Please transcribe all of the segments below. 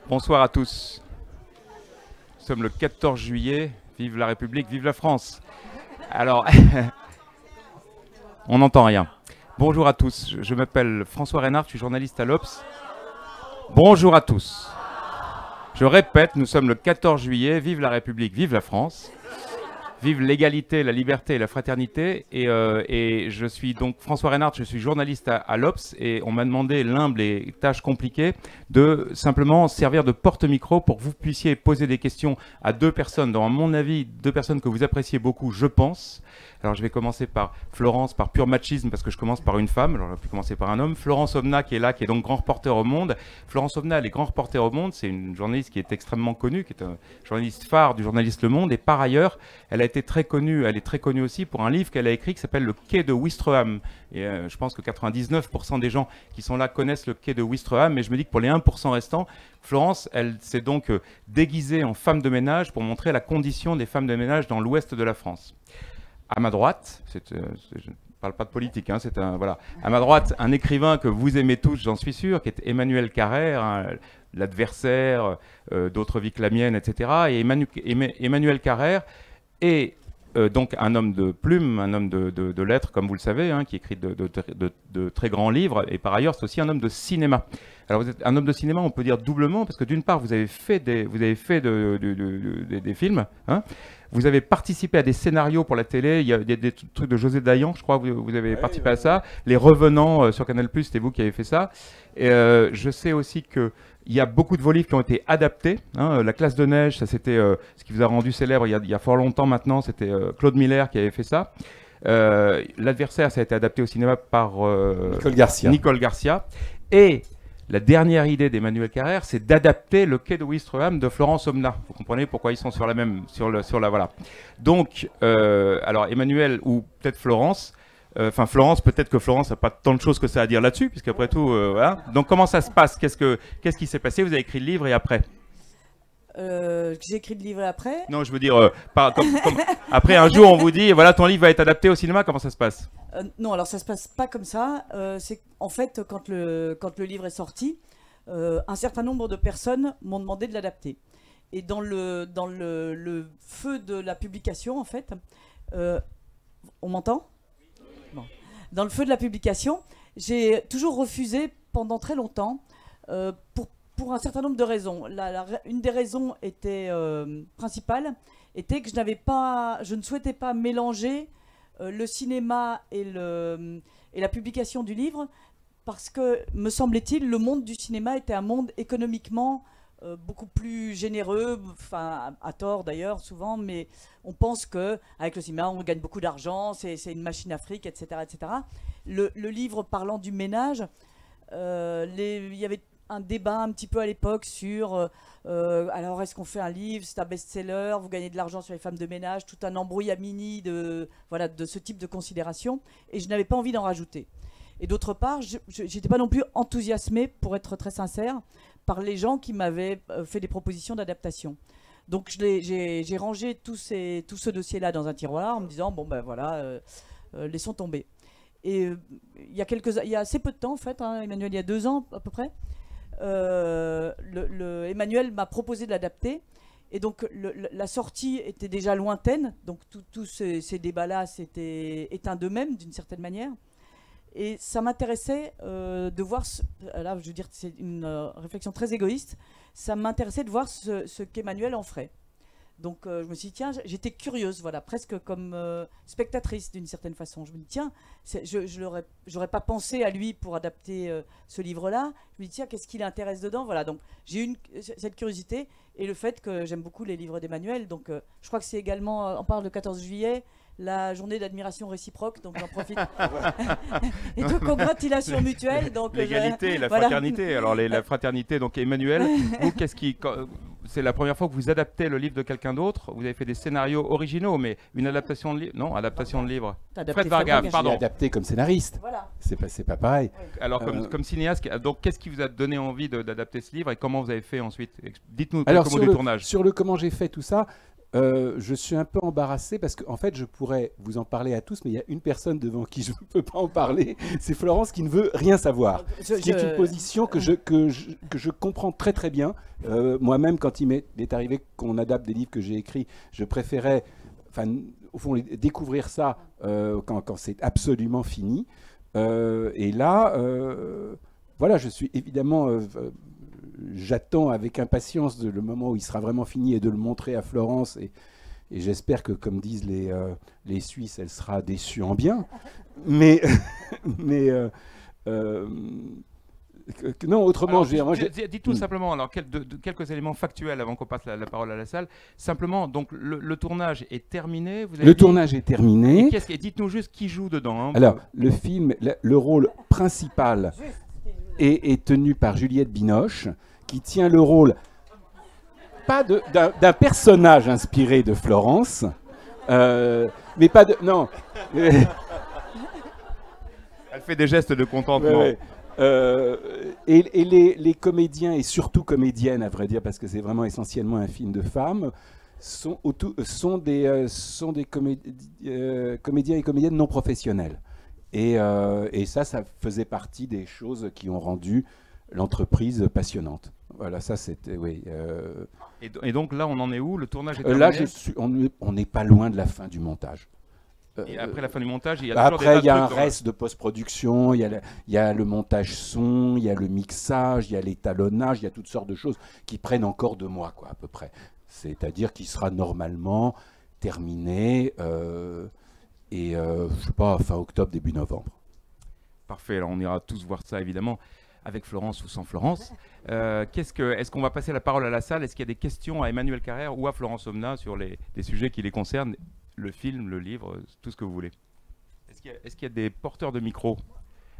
Bonsoir à tous. Nous sommes le 14 juillet. Vive la République, vive la France. Alors, on n'entend rien. Bonjour à tous. Je m'appelle François Reynard, je suis journaliste à l'Obs. Bonjour à tous. Je répète, nous sommes le 14 juillet. Vive la République, vive la France. Vive l'égalité, la liberté et la fraternité. Et je suis donc François Reynard, je suis journaliste à l'Obs et on m'a demandé l'humble et tâche compliquée de simplement servir de porte-micro pour que vous puissiez poser des questions à deux personnes, dans à mon avis, deux personnes que vous appréciez beaucoup, je pense. Alors je vais commencer par Florence, par pur machisme, parce que je commence par une femme, alors j'aurais pu commencer par un homme. Florence Aubenas qui est là, qui est donc grand reporter au Monde. Florence Aubenas, elle est grand reporter au Monde, c'est une journaliste qui est extrêmement connue, qui est un journaliste phare du journaliste Le Monde, et par ailleurs, elle a été très connue, elle est très connue aussi pour un livre qu'elle a écrit qui s'appelle Le Quai de Ouistreham. Et je pense que 99% des gens qui sont là connaissent le Quai de Ouistreham, mais je me dis que pour les 1% restants, Florence, elle s'est donc déguisée en femme de ménage pour montrer la condition des femmes de ménage dans l'ouest de la France. À ma droite, je ne parle pas de politique, hein, voilà. À ma droite, un écrivain que vous aimez tous, j'en suis sûr, qui est Emmanuel Carrère, hein, l'adversaire d'Autre vie que la mienne, etc. Et Emmanuel Carrère est donc un homme de plume, un homme de lettres, comme vous le savez, hein, qui écrit de très grands livres, et par ailleurs, c'est aussi un homme de cinéma. Alors vous êtes un homme de cinéma, on peut dire doublement, parce que d'une part, vous avez fait des films, hein. Vous avez participé à des scénarios pour la télé. Il y a des trucs de José Dayan, je crois, vous avez participé à ça. Les Revenants sur Canal+, c'était vous qui avez fait ça. Et je sais aussi qu'il y a beaucoup de vos livres qui ont été adaptés. Hein. La Classe de neige, ça c'était ce qui vous a rendu célèbre il y a fort longtemps maintenant. C'était Claude Miller qui avait fait ça. L'Adversaire, ça a été adapté au cinéma par Nicole Garcia. Et la dernière idée d'Emmanuel Carrère, c'est d'adapter le Quai de Ouistreham de Florence Aubenas. Vous comprenez pourquoi ils sont sur la même, voilà. Donc, alors Emmanuel ou peut-être Florence. Enfin, Florence, peut-être que Florence n'a pas tant de choses que ça à dire là-dessus, puisqu'après tout, voilà. Donc, comment ça se passe? Qu'est-ce qui s'est passé? Vous avez écrit le livre et après? J'ai écrit le livre et après. Non, je veux dire, après un jour, on vous dit, voilà, ton livre va être adapté au cinéma. Comment ça se passe? Non, alors ça se passe pas comme ça. C'est en fait quand le livre est sorti, un certain nombre de personnes m'ont demandé de l'adapter. Et dans le feu de la publication, en fait, on m'entend? Bon. Dans le feu de la publication, j'ai toujours refusé pendant très longtemps pour un certain nombre de raisons. Une des raisons principales était que je ne souhaitais pas mélanger le cinéma et la publication du livre, parce que, me semblait-il, le monde du cinéma était un monde économiquement beaucoup plus généreux, enfin à tort d'ailleurs souvent, mais on pense qu'avec le cinéma on gagne beaucoup d'argent, c'est une machine à fric, etc. etc. Le livre parlant du ménage, il y avait un débat un petit peu à l'époque sur alors est-ce qu'on fait un livre, c'est un best-seller, vous gagnez de l'argent sur les femmes de ménage, tout un embrouillamini de ce type de considération, et je n'avais pas envie d'en rajouter. Et d'autre part, je n'étais pas non plus enthousiasmée, pour être très sincère, par les gens qui m'avaient fait des propositions d'adaptation. Donc j'ai rangé tout ce dossier-là dans un tiroir en me disant, bon ben voilà, laissons tomber. Et il y a assez peu de temps en fait, hein, Emmanuel, il y a 2 ans à peu près, Emmanuel m'a proposé de l'adapter, et donc la sortie était déjà lointaine, donc tous ces débats-là s'étaient éteints d'eux-mêmes d'une certaine manière, et ça m'intéressait de voir, là je veux dire c'est une réflexion très égoïste, ça m'intéressait de voir ce qu'Emmanuel en ferait. Donc je me suis dit, tiens, j'étais curieuse, voilà, presque comme spectatrice d'une certaine façon. Je me dis, tiens, j'aurais pas pensé à lui pour adapter ce livre-là. Je me dis, tiens, qu'est-ce qui l'intéresse dedans? Voilà, donc j'ai eu cette curiosité, et le fait que j'aime beaucoup les livres d'Emmanuel. Donc je crois que c'est également, on parle le 14 juillet, la journée d'admiration réciproque, donc j'en profite. Et de congratulations mutuelles. L'égalité, la fraternité. Alors la fraternité, donc Emmanuel, vous, c'est la première fois que vous adaptez le livre de quelqu'un d'autre? Vous avez fait des scénarios originaux, mais une adaptation de livre? Non, adaptation de livre. Fred Vargas, pardon. Adapté comme scénariste. Voilà. C'est pas pareil. Oui. Alors comme cinéaste, donc qu'est-ce qui vous a donné envie d'adapter ce livre, et comment vous avez fait ensuite? Dites-nous quelques mots du tournage. Sur le comment j'ai fait tout ça, je suis un peu embarrassé parce qu'en fait, je pourrais vous en parler à tous, mais il y a une personne devant qui je ne peux pas en parler. C'est Florence qui ne veut rien savoir. Ce qui est une position que je comprends très très bien. Moi-même, quand il m'est arrivé qu'on adapte des livres que j'ai écrits, je préférais, au fond, découvrir ça quand c'est absolument fini. Et là, voilà, je suis évidemment... j'attends avec impatience le moment où il sera vraiment fini et de le montrer à Florence. Et j'espère que, comme disent les Suisses, elle sera déçue en bien. Mais non, autrement, alors, dites-nous simplement, alors, quelques éléments factuels avant qu'on passe la parole à la salle. Simplement, donc, le tournage est terminé. Le tournage est terminé. Et dites-nous juste qui joue dedans. Hein, alors, le film, le rôle principal est tenu par Juliette Binoche, qui tient le rôle, pas d'un personnage inspiré de Florence, mais pas de... Non. Elle fait des gestes de contentement. Ouais. Et les comédiens, et surtout comédiennes, à vrai dire, parce que c'est vraiment essentiellement un film de femmes, sont des comédiens et comédiennes non professionnels. Et ça faisait partie des choses qui ont rendu l'entreprise passionnante. Voilà, ça c'était, oui. Et donc là, on en est où? Le tournage est terminé? Là, on n'est pas loin de la fin du montage. Et après la fin du montage, il y a après, il y a un reste de post-production, il y a le montage son, il y a le mixage, il y a l'étalonnage, il y a toutes sortes de choses qui prennent encore 2 mois, quoi, à peu près. C'est-à-dire qu'il sera normalement terminé, je sais pas, fin octobre, début novembre. Parfait, alors on ira tous voir ça, évidemment, avec Florence ou sans Florence. Est-ce qu'on va passer la parole à la salle? Est-ce qu'il y a des questions à Emmanuel Carrère ou à Florence Omna sur des sujets qui les concernent? Le film, le livre, tout ce que vous voulez. Est-ce qu'il y a des porteurs de micro?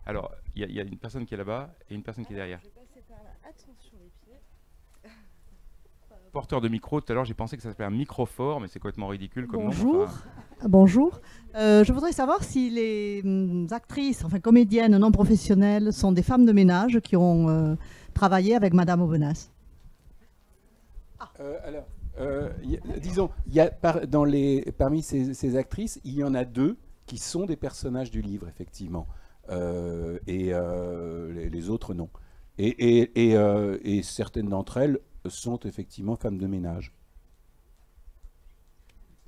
Alors, il y a une personne qui est là-bas et une personne qui est derrière. Je vais passer par là. Attention les pieds. Porteur de micro, tout à l'heure j'ai pensé que ça s'appelait un microphore, mais c'est complètement ridicule comme Bonjour. nom. Enfin... Bonjour. Je voudrais savoir si les actrices, enfin comédiennes non professionnelles, sont des femmes de ménage qui ont travaillé avec Madame Aubenas. Disons, parmi ces actrices, il y en a 2 qui sont des personnages du livre, effectivement. Les autres, non. Et certaines d'entre elles sont effectivement femmes de ménage.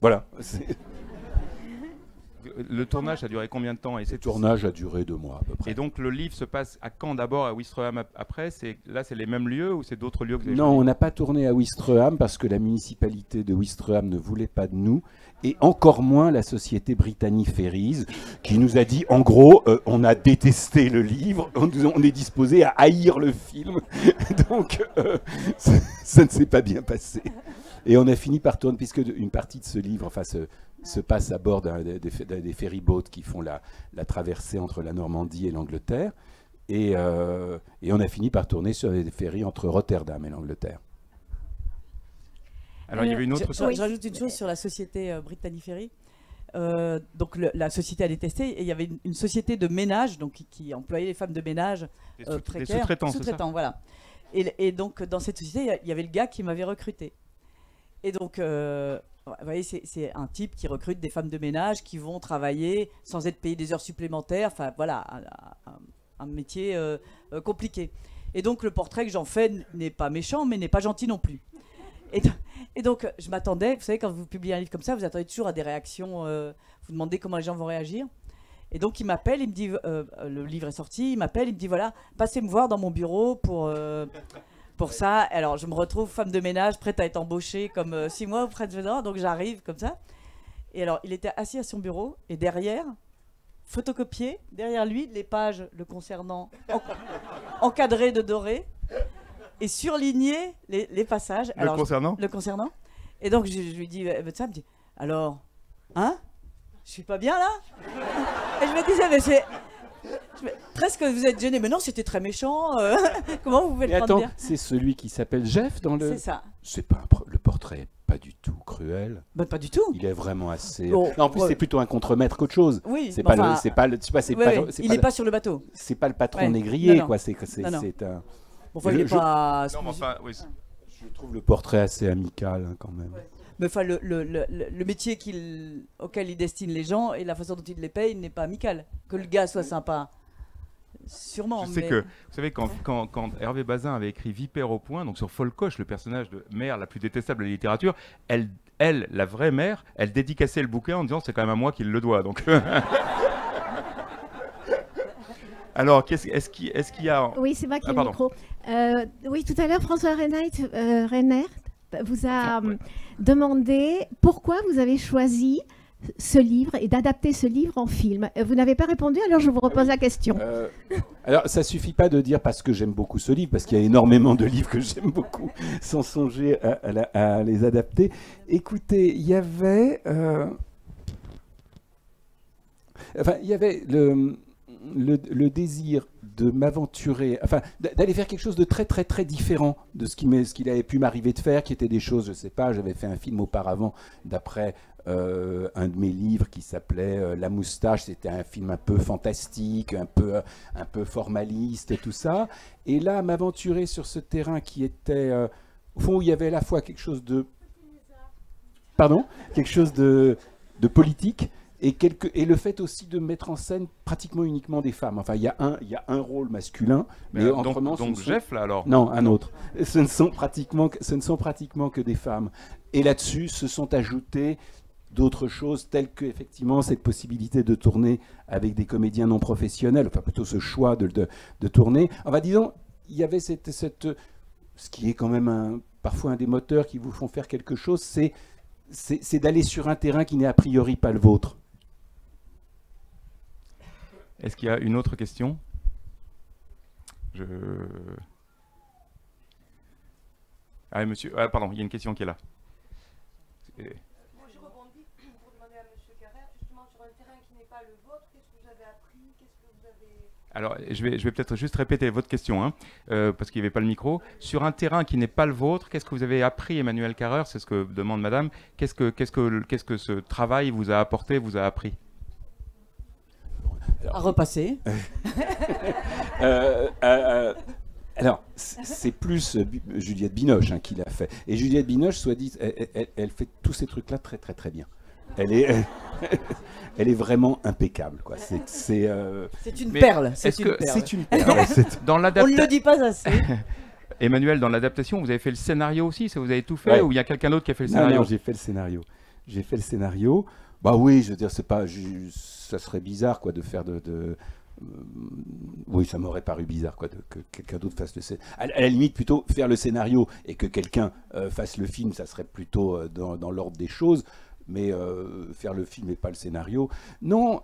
Voilà. Le tournage a duré combien de temps? Le tournage a duré 2 mois à peu près. Et donc le livre se passe à Caen d'abord, à Ouistreham après. Là, c'est les mêmes lieux ou c'est d'autres lieux que vous avez Non, on n'a pas tourné à Ouistreham parce que la municipalité de Ouistreham ne voulait pas de nous. Et encore moins la société Brittany Ferries qui nous a dit, en gros, on a détesté le livre, on est disposé à haïr le film. Donc, ça ne s'est pas bien passé. Et on a fini par tourner, puisque une partie de ce livre se passe à bord des ferryboats qui font la traversée entre la Normandie et l'Angleterre. Et on a fini par tourner sur des ferries entre Rotterdam et l'Angleterre. Alors, il y avait une autre... Je rajoute une chose sur la société Brittany Ferries. Donc la société a détesté, et il y avait une société de ménage donc, qui employait les femmes de ménage précaires. Des sous-traitants, voilà. Et donc dans cette société, il y avait le gars qui m'avait recruté. Et donc, vous voyez, c'est un type qui recrute des femmes de ménage qui vont travailler sans être payées des heures supplémentaires. Enfin, voilà, un métier compliqué. Et donc, le portrait que j'en fais n'est pas méchant, mais n'est pas gentil non plus. Et donc, je m'attendais, vous savez, quand vous publiez un livre comme ça, vous attendez toujours à des réactions, vous demandez comment les gens vont réagir. Et donc, il m'appelle, il me dit, le livre est sorti, il m'appelle, il me dit, voilà, passez me voir dans mon bureau pour ça. Alors, je me retrouve femme de ménage, prête à être embauchée comme 6 mois auprès de Védan. Donc, j'arrive comme ça. Et alors, il était assis à son bureau, et derrière, photocopié, derrière lui, les pages le concernant, encadrées de doré. Et surligner les passages. Le concernant ? Le concernant. Et donc, je lui dis, ça me dit, alors, hein ? Je suis pas bien là ? Et je me disais, mais c'est... Presque vous êtes gêné, mais non, c'était très méchant. Comment vous pouvez le prendre bien ? C'est celui qui s'appelle Jeff dans le... C'est ça. C'est pas le portrait est pas du tout cruel. Bah, pas du tout. Il est vraiment assez... Bon, non, en plus, c'est plutôt un contremaître qu'autre chose. Oui, c'est enfin, pas il n'est pas sur le bateau. C'est pas le patron négrier, non. quoi. C'est un... Enfin, il est pas... Non, mais enfin, oui. Je trouve le portrait assez amical, hein, quand même. Ouais. Mais enfin, le métier auquel il destine les gens et la façon dont il les paye n'est pas amical. Que le gars soit sympa, sûrement. Je sais que, vous savez, quand Hervé Bazin avait écrit Vipère au point, donc sur Folcoche, le personnage de mère la plus détestable de la littérature, elle, la vraie mère, elle dédicaçait le bouquin en disant c'est quand même à moi qu'il le doit. Donc. Alors, est-ce qu'il y a... Oui, c'est moi qui ai le micro. Oui, tout à l'heure, François Reinert vous a demandé pourquoi vous avez choisi ce livre et d'adapter ce livre en film. Vous n'avez pas répondu, alors je vous repose la question. Alors, ça suffit pas de dire parce que j'aime beaucoup ce livre, parce qu'il y a énormément de livres que j'aime beaucoup, sans songer à les adapter. Écoutez, il y avait le désir de m'aventurer, enfin d'aller faire quelque chose de très très très différent de ce qu'il avait pu m'arriver de faire, qui étaient des choses, je sais pas, j'avais fait un film auparavant d'après un de mes livres qui s'appelait La Moustache, c'était un film un peu fantastique, un peu formaliste et tout ça, et là m'aventurer sur ce terrain qui était au fond où il y avait à la fois quelque chose de politique, et le fait aussi de mettre en scène pratiquement uniquement des femmes. Enfin, il y a un rôle masculin, mais autrement... Donc Jeff, là, alors? Non, un autre. Ce ne sont pratiquement que des femmes. Et là-dessus, se sont ajoutées d'autres choses, telles que, effectivement, cette possibilité de tourner avec des comédiens non professionnels, enfin, plutôt ce choix de tourner. Enfin, disons, il y avait ce qui est quand même parfois un des moteurs qui vous font faire quelque chose, c'est d'aller sur un terrain qui n'est a priori pas le vôtre. Est-ce qu'il y a une autre question? Ah, monsieur. Ah, pardon, il y a une question qui est là. Moi, je rebondis pour demander à monsieur Carrère, justement, sur un terrain qui n'est pas le vôtre, qu'est-ce que vous avez appris? Qu'est-ce que vous avez... Alors, je vais peut-être juste répéter votre question, hein, parce qu'il n'y avait pas le micro. Sur un terrain qui n'est pas le vôtre, qu'est-ce que vous avez appris, Emmanuel Carrère? C'est ce que demande madame. Qu'est-ce que ce travail vous a apporté, vous a appris? À repasser. Alors, c'est plus Juliette Binoche qui l'a fait. Et Juliette Binoche, soit dit, elle fait tous ces trucs-là très très très bien. Elle est vraiment impeccable, quoi. C'est une perle. C'est une perle. Dans on ne le dit pas assez. Emmanuel, dans l'adaptation, vous avez fait le scénario aussi, ça vous avez tout fait, ou il y a quelqu'un d'autre qui a fait le scénario? Non, j'ai fait le scénario. J'ai fait le scénario. Bah oui, je veux dire, ça serait bizarre, quoi, de faire oui, ça m'aurait paru bizarre, quoi, que quelqu'un d'autre fasse le scénario. À la limite, plutôt faire le scénario et que quelqu'un fasse le film, ça serait plutôt dans l'ordre des choses. Mais faire le film et pas le scénario, non.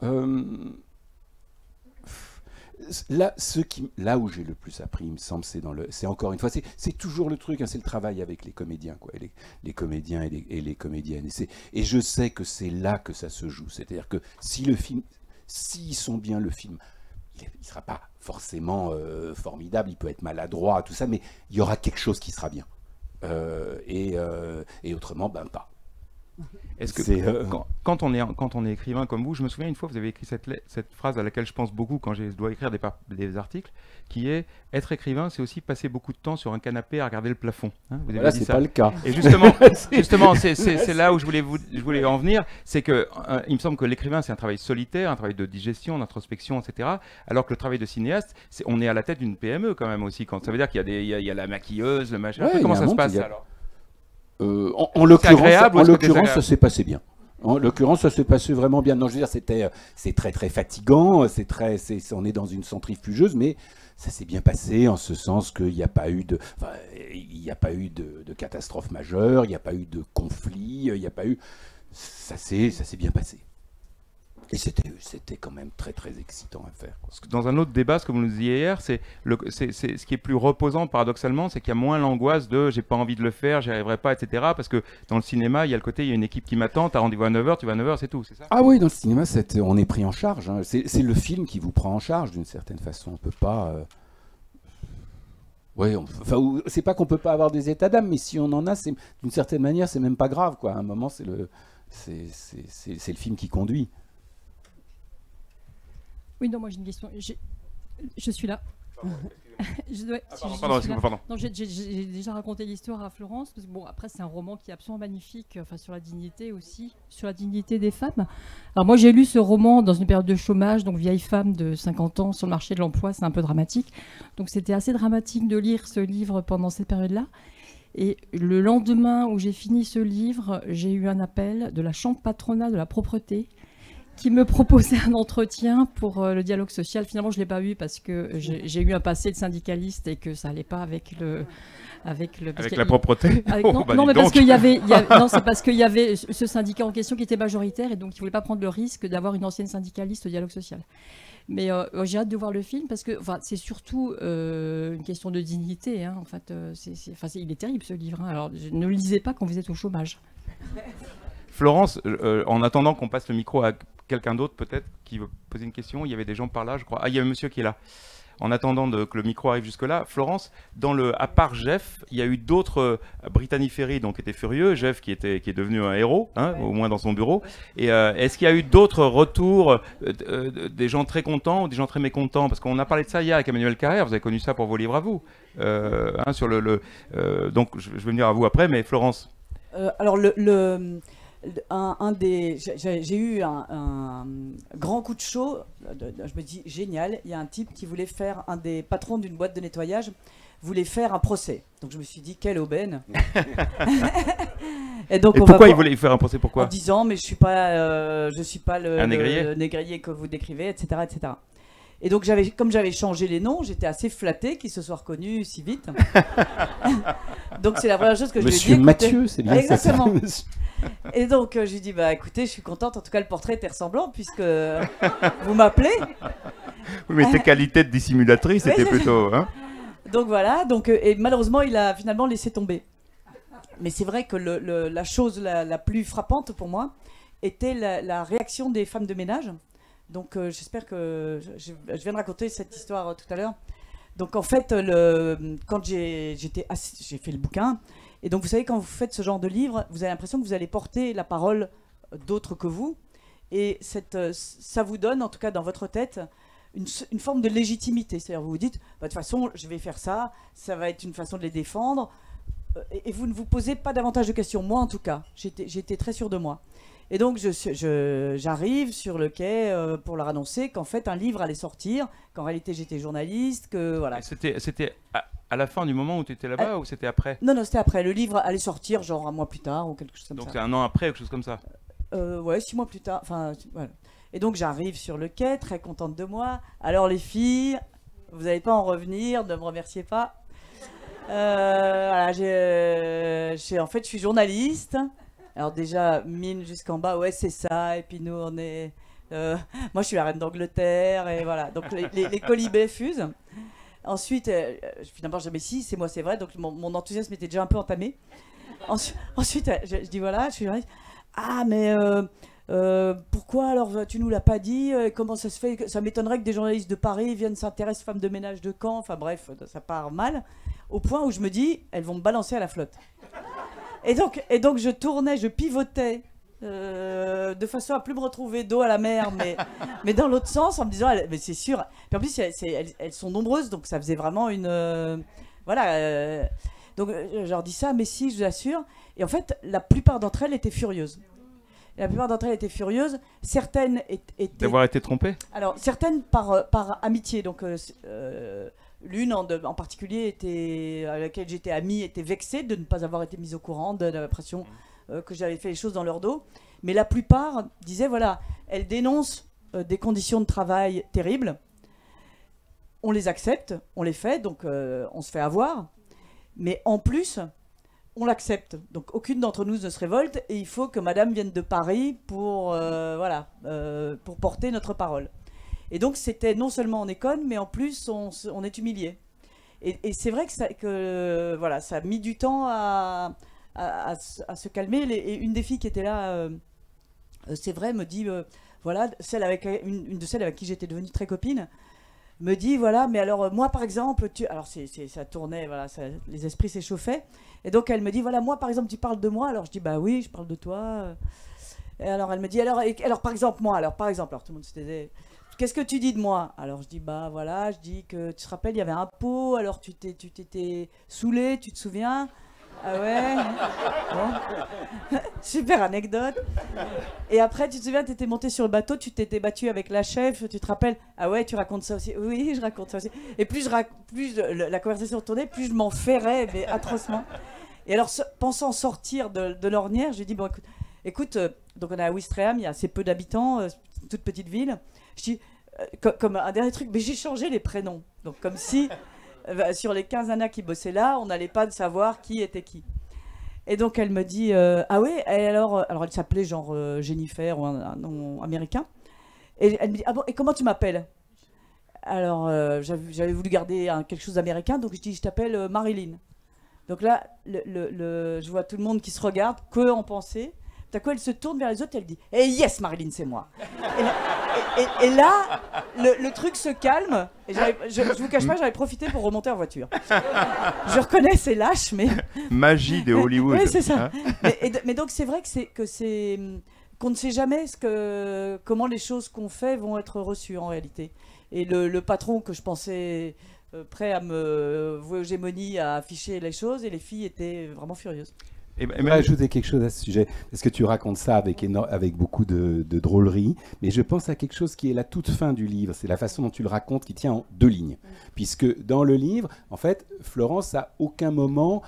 Là où j'ai le plus appris, il me semble, c'est encore une fois, c'est toujours le truc, hein, c'est le travail avec les comédiens, quoi, les comédiens et les comédiennes. Et je sais que c'est là que ça se joue. C'est-à-dire que s'ils sont bien, le film, il ne sera pas forcément formidable, il peut être maladroit, tout ça, mais il y aura quelque chose qui sera bien. Et autrement, ben pas. Est-ce que quand on est écrivain comme vous, je me souviens une fois vous avez écrit cette phrase à laquelle je pense beaucoup quand je dois écrire des articles, qui est être écrivain, c'est aussi passer beaucoup de temps sur un canapé à regarder le plafond. Hein, vous avez dit c'est ça. pas le cas. Et justement, c'est là où je voulais en venir, c'est que il me semble que l'écrivain c'est un travail solitaire, un travail de digestion, d'introspection, etc. Alors que le travail de cinéaste, on est à la tête d'une PME quand même aussi. Ça veut dire qu'il y a la maquilleuse, le machin. Ouais, comment ça se passe alors? En l'occurrence, ça s'est passé bien. En l'occurrence, ça s'est passé vraiment bien. Non, je veux dire, c'est très très fatigant. On est dans une centrifugeuse, mais ça s'est bien passé en ce sens qu'il n'y a pas eu de catastrophe majeure, il n'y a pas eu de conflit, il n'y a pas eu. Ça s'est bien passé. Et c'était quand même très très excitant à faire, quoi. Dans un autre débat, ce que vous nous disiez hier, c'est ce qui est plus reposant paradoxalement, c'est qu'il y a moins l'angoisse de j'ai pas envie de le faire, j'y arriverai pas, etc. Parce que dans le cinéma, il y a le côté, il y a une équipe qui m'attend, tu as rendez-vous à 9h, tu vas à 9h, c'est tout, c'est ça? Ah oui, dans le cinéma, on est pris en charge, hein. C'est le film qui vous prend en charge d'une certaine façon. On peut pas... Ouais, c'est pas qu'on peut pas avoir des états d'âme, mais si on en a, d'une certaine manière, c'est même pas grave, quoi. À un moment, c'est le film qui conduit. Oui, non, moi j'ai une question. Je suis là. Pardon. Non, j'ai déjà raconté l'histoire à Florence, parce que bon, après c'est un roman qui est absolument magnifique, enfin sur la dignité aussi, sur la dignité des femmes. Alors moi j'ai lu ce roman dans une période de chômage, donc vieille femme de 50 ans sur le marché de l'emploi, c'est un peu dramatique. Donc c'était assez dramatique de lire ce livre pendant cette période-là. Et le lendemain où j'ai fini ce livre, j'ai eu un appel de la chambre patronale de la propreté qui me proposait un entretien pour le dialogue social. Finalement, je ne l'ai pas eu parce que j'ai eu un passé de syndicaliste et que ça n'allait pas avec le... Avec la propreté. Non, mais parce qu'il y avait, non, c'est parce qu'il y avait ce syndicat en question qui était majoritaire et donc il ne voulait pas prendre le risque d'avoir une ancienne syndicaliste au dialogue social. Mais j'ai hâte de voir le film parce que c'est surtout une question de dignité. Hein, en fait, il est terrible ce livre. Hein, alors ne le lisez pas quand vous êtes au chômage. Florence, en attendant qu'on passe le micro à quelqu'un d'autre peut-être qui veut poser une question, il y avait des gens par là, je crois. Ah, il y a un monsieur qui est là. En attendant que le micro arrive jusque-là, Florence, à part Jeff, il y a eu d'autres Brittany Ferry qui étaient furieux, Jeff qui est devenu un héros, hein, au moins dans son bureau. Et est-ce qu'il y a eu d'autres retours, des gens très contents ou des gens très mécontents? Parce qu'on a parlé de ça hier avec Emmanuel Carrère, vous avez connu ça pour vos livres à vous. Donc je vais venir à vous après, mais Florence. Alors j'ai eu un grand coup de chaud, je me dis génial, il y a un type qui voulait faire, un des patrons d'une boîte de nettoyage voulait faire un procès. Donc je me suis dit quelle aubaine. Et pourquoi il voulait faire un procès? Pourquoi? En disant mais je suis pas le négrier que vous décrivez, etc., etc. Et donc comme j'avais changé les noms, j'étais assez flattée qu'ils se soient reconnus si vite. Donc c'est la première chose que je lui ai dit. Monsieur Mathieu, c'est bien. Exactement. Et donc je lui ai dit bah écoutez, je suis contente, en tout cas le portrait était ressemblant puisque vous m'appelez. Oui, mais tes qualités de dissimulatrice étaient plutôt. Hein. Donc voilà, et malheureusement il a finalement laissé tomber. Mais c'est vrai que la chose la plus frappante pour moi était la réaction des femmes de ménage. Donc j'espère que je viens de raconter cette histoire tout à l'heure. Donc en fait, quand j'ai fait le bouquin, et donc vous savez quand vous faites ce genre de livre, vous avez l'impression que vous allez porter la parole d'autres que vous, et ça vous donne, en tout cas dans votre tête, une forme de légitimité. C'est-à-dire vous vous dites, bah, de toute façon je vais faire ça, ça va être une façon de les défendre, et vous ne vous posez pas davantage de questions. Moi en tout cas, j'étais très sûre de moi. Et donc j'arrive sur le quai pour leur annoncer qu'en fait un livre allait sortir, qu'en réalité j'étais journaliste, que voilà. C'était à la fin du moment où tu étais là-bas ou c'était après? Non, c'était après. Le livre allait sortir genre un mois plus tard ou quelque chose comme ça. Donc c'est un an après, quelque chose comme ça? Ouais, 6 mois plus tard. Enfin, voilà. Et donc j'arrive sur le quai, très contente de moi. Alors les filles, vous n'allez pas en revenir, ne me remerciez pas. Voilà, en fait je suis journaliste. Alors déjà, mine jusqu'en bas, ouais c'est ça, et puis nous on est... moi je suis la reine d'Angleterre, et voilà, donc les colibés fusent. Ensuite, finalement je dis mais si, c'est moi c'est vrai, donc mon enthousiasme était déjà un peu entamé. Ensuite je dis voilà, je suis journaliste. Ah mais pourquoi alors tu nous l'as pas dit? Comment ça se fait? Ça m'étonnerait que des journalistes de Paris viennent s'intéresser aux femmes de ménage de Caen, enfin bref, ça part mal. Au point où je me dis, elles vont me balancer à la flotte. Et donc je tournais, je pivotais de façon à plus me retrouver dos à la mer, mais dans l'autre sens, en me disant, mais c'est sûr. Puis en plus, elles sont nombreuses, donc ça faisait vraiment une... voilà. Donc je leur dis ça, mais si, je vous assure. Et en fait, la plupart d'entre elles étaient furieuses. Certaines étaient... D'avoir été trompées? Alors, certaines par amitié, donc... L'une en particulier à laquelle j'étais amie était vexée de ne pas avoir été mise au courant de l'impression que j'avais fait les choses dans leur dos. Mais la plupart disaient, voilà, elles dénoncent des conditions de travail terribles. On les accepte, on les fait, donc on se fait avoir. Mais en plus, on l'accepte. Donc aucune d'entre nous ne se révolte et il faut que madame vienne de Paris pour porter notre parole. Et donc c'était non seulement on est conne, mais en plus on est humilié. Et c'est vrai que ça a mis du temps à se calmer. Et une des filles qui était là, c'est vrai, me dit, voilà, une de celles avec qui j'étais devenue très copine, me dit, voilà, mais alors moi par exemple, alors ça tournait, voilà, les esprits s'échauffaient. Et donc elle me dit, voilà, moi par exemple tu parles de moi. Alors je dis, bah oui, je parle de toi. Et alors elle me dit, alors par exemple moi, alors tout le monde se taisait. qu'est-ce que tu dis de moi? Alors je dis, bah voilà, je dis que tu te rappelles, il y avait un pot, alors tu t'étais saoulé, tu te souviens? Ah ouais? Bon. Super anecdote. Et après, tu te souviens, tu étais monté sur le bateau, tu t'étais battu avec la chef, tu te rappelles? Ah ouais, tu racontes ça aussi? Oui, je raconte ça aussi. Et plus la conversation tournait, plus je m'en ferrais, mais atrocement. Et alors, pensant sortir de l'ornière, j'ai dit, bon, écoute, donc on est à Ouistreham, il y a assez peu d'habitants, toute petite ville. Je dis, comme un dernier truc, mais j'ai changé les prénoms. Donc comme si, sur les 15 nanas qui bossaient là, on n'allait pas savoir qui était qui. Et donc elle me dit, ah oui, et alors elle s'appelait genre Jennifer ou un nom américain. Et elle me dit, ah bon, et comment tu m'appelles? Alors j'avais voulu garder quelque chose d'américain, donc je dis, je t'appelle Marilyn. Donc là, je vois tout le monde qui se regarde, que en penser. Tout à coup, elle se tourne vers les autres et elle dit « Eh yes, Marilyn, c'est moi !» Et là, le truc se calme. Et je vous cache pas, j'avais profité pour remonter en voiture. Je reconnais, c'est lâche, mais... Magie de Hollywood. Oui, c'est ça. Hein, mais donc, c'est vrai qu'on ne sait jamais comment les choses qu'on fait vont être reçues en réalité. Et le patron que je pensais prêt à me vouer aux gémonies, à afficher les choses, et les filles étaient vraiment furieuses. Je voudrais ajouter quelque chose à ce sujet, parce que tu racontes ça avec beaucoup de drôlerie, mais je pense à quelque chose qui est la toute fin du livre, c'est la façon dont tu le racontes qui tient en 2 lignes. Puisque dans le livre, en fait, Florence à aucun moment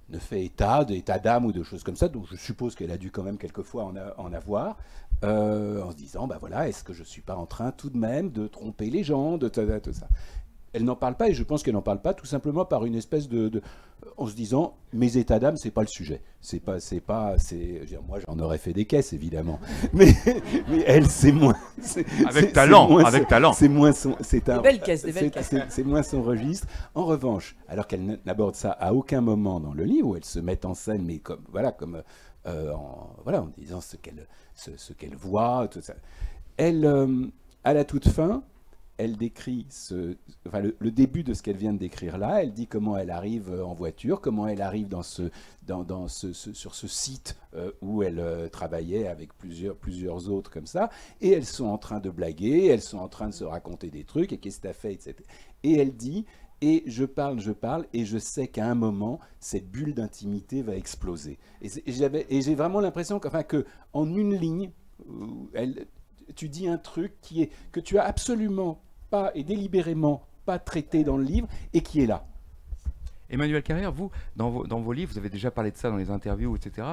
ne fait état d'âme ou de choses comme ça, donc je suppose qu'elle a dû quand même quelquefois en avoir, en se disant, bah voilà, est-ce que je ne suis pas en train tout de même de tromper les gens, tout ça. Elle n'en parle pas, et je pense qu'elle n'en parle pas tout simplement par une espèce en se disant, mes états d'âme, c'est pas le sujet. Moi, j'en aurais fait des caisses, évidemment. mais elle, c'est moins. Avec talent. C'est moins son. Des belles caisses. C'est moins son registre. En revanche, alors qu'elle n'aborde ça à aucun moment dans le livre, où elle se met en scène, mais en disant ce qu'elle voit, tout ça. Elle, à la toute fin, elle décrit le début de ce qu'elle vient de décrire là. Elle dit comment elle arrive en voiture, comment elle arrive sur ce site où elle travaillait avec plusieurs autres comme ça. Et elles sont en train de blaguer, elles sont en train de se raconter des trucs, et qu'est-ce que t'as fait, etc. Et elle dit, et je parle, et je sais qu'à un moment, cette bulle d'intimité va exploser. Et j'ai vraiment l'impression qu'en une ligne, tu dis un truc que tu as absolument pas et délibérément pas traité dans le livre et qui est là. Emmanuel Carrère, vous, dans vos livres, vous avez déjà parlé de ça dans les interviews, etc.